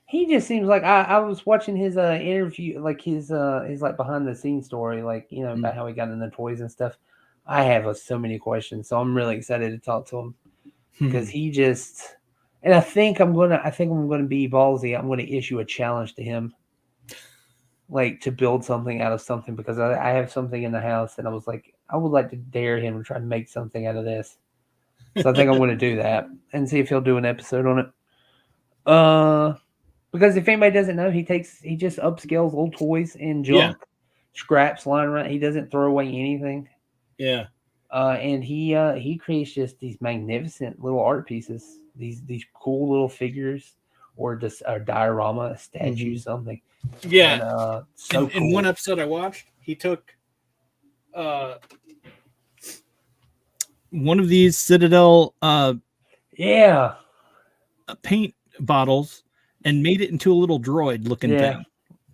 He just seems like I was watching his interview, like his like behind the scenes story, like about how he got into toys and stuff. I have so many questions, so I'm really excited to talk to him because he just. And I think I'm gonna be ballsy. I'm gonna issue a challenge to him. Like to build something out of something because I have something in the house and I was like, I would like to dare him to try to make something out of this. So I think I'm going to do that and see if he'll do an episode on it. Because if anybody doesn't know, he just upscales old toys and junk, scraps lying around. He doesn't throw away anything. Yeah. And he creates just these magnificent little art pieces, these cool little figures or just a diorama, a statue, something. Yeah. And, in one episode I watched, he took one of these Citadel paint bottles and made it into a little droid looking thing.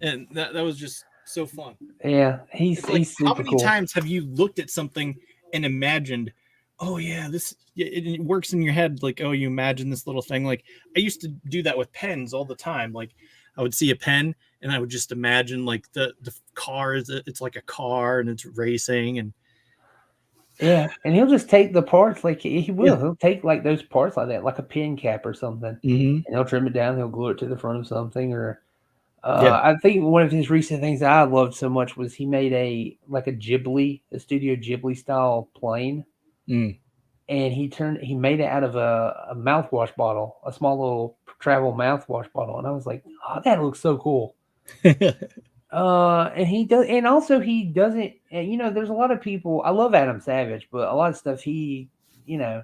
And that was just so fun. Yeah, he's super how many times have you looked at something and imagined, oh yeah, it works in your head, like, oh, you imagine this little thing. Like I used to do that with pens all the time. Like I would see a pen and I would just imagine like the car it's like a car and it's racing and Yeah, and he'll just take the parts like he Yeah. will. He'll take like those parts like that, like a pin cap or something, Hmm. and he'll trim it down. He'll glue it to the front of something, or Yeah. I think one of his recent things I loved so much was he made a Studio Ghibli style plane, Mm. and he made it out of a mouthwash bottle, a small little travel mouthwash bottle, and I was like, oh, that looks so cool. And he does, and also he doesn't. And, there's a lot of people. I love Adam Savage, but a lot of stuff you know,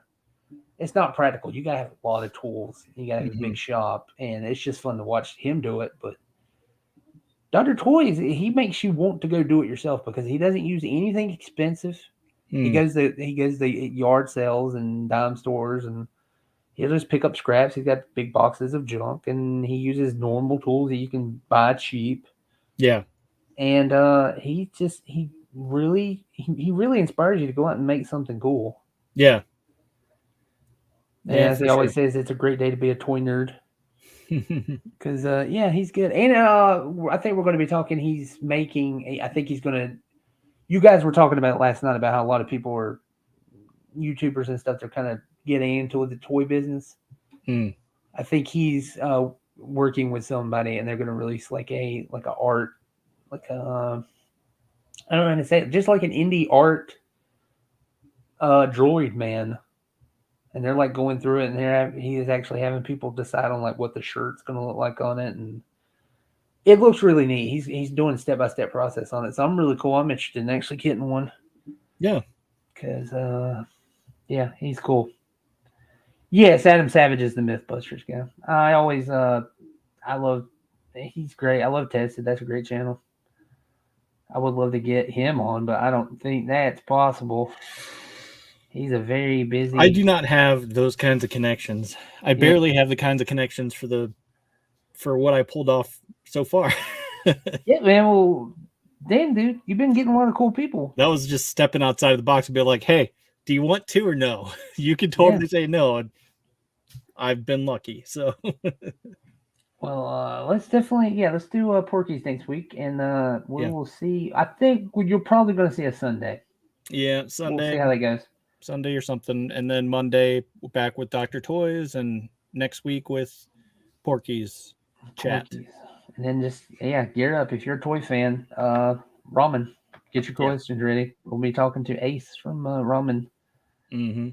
it's not practical. You gotta have a lot of tools. You gotta have a Hmm. big shop, and it's just fun to watch him do it. But Doctor Toys, he makes you want to go do it yourself because he doesn't use anything expensive. Mm. He goes to yard sales and dime stores, and he'll just pick up scraps. He's got big boxes of junk, and he uses normal tools that you can buy cheap. Yeah. And he really inspires you to go out and make something cool. Yeah. And Yeah, as for he always sure. says, it's a great day to be a toy nerd. Because yeah, he's good. And I think we're going to be talking. He's making. I think he's going to. You guys were talking about it last night about how a lot of people are YouTubers and stuff. They're kind of getting into the toy business. Mm. I think he's working with somebody, and they're going to release like a art, like a I don't know how to say it, just like an indie art droid man. And they're like going through it, and he is actually having people decide on like what the shirt's going to look like on it, and it looks really neat. He's doing a step by step process on it, so I'm really cool. I'm interested in actually getting one Yeah. because yeah, he's cool. Yes, Adam Savage is the MythBusters guy. I love he's great. I love Tested. That's a great channel. I would love to get him on, but I don't think that's possible. He's a very I do busy. not have those kinds of connections. I Yeah, barely have the kinds of connections for what I pulled off so far. yeah, man. Well, damn, dude, you've been getting a lot of cool people. That was just stepping outside of the box and be like, "Hey, do you want to or no?" You can Yeah. totally say no, and I've been lucky. So Well, let's definitely, yeah, let's do Porky's next week, and we yeah, will see. I think you're probably going to see a Sunday. yeah, We'll see Sunday, how that goes. Sunday or something, and then Monday back with Doctor Toys, and next week with Porky's chat. Porky's, and then just yeah, gear up if you're a toy fan. Ramen, get your Yeah. questions ready. We'll be talking to Ace from Ramen. Mm-hmm.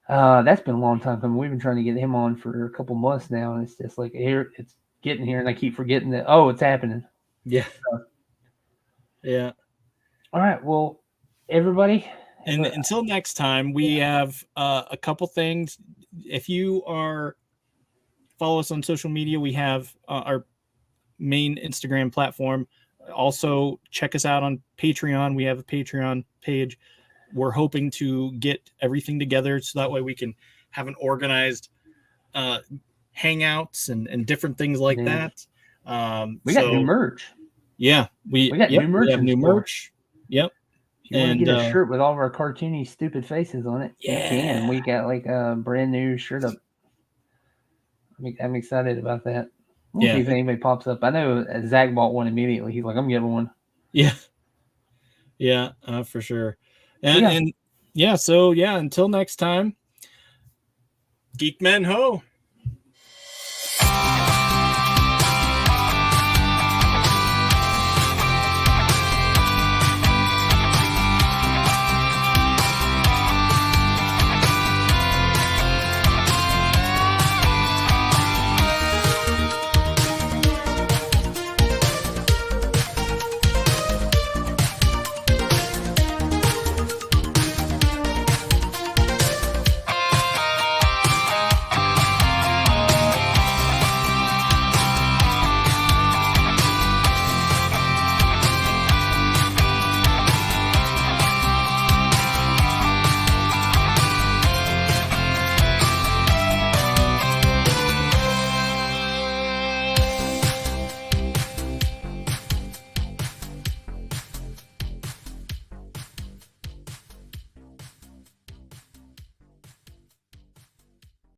That's been a long time coming. We've been trying to get him on for a couple months now, and it's just like here, it's getting here, and I keep forgetting that. Oh, it's happening. Yeah. Yeah. All right, well, everybody, And until next time, we have a couple things. If you are follow us on social media, we have our main Instagram platform. Also, check us out on Patreon. We have a Patreon page. We're hoping to get everything together so that way we can have an organized uh, hangouts and different things like yeah. that. We got new So merch. yeah, We got new we merch have in new store. merch. Yep, If you want to and get a shirt with all of our cartoony, stupid faces on it, you yeah, can. We got like a brand new shirt up. I'm excited about that. We'll see yeah, if anybody pops up. I know Zach bought one immediately. He's like, I'm getting one. yeah, yeah, for sure. So yeah, And yeah, so yeah, until next time, Geek Men Ho.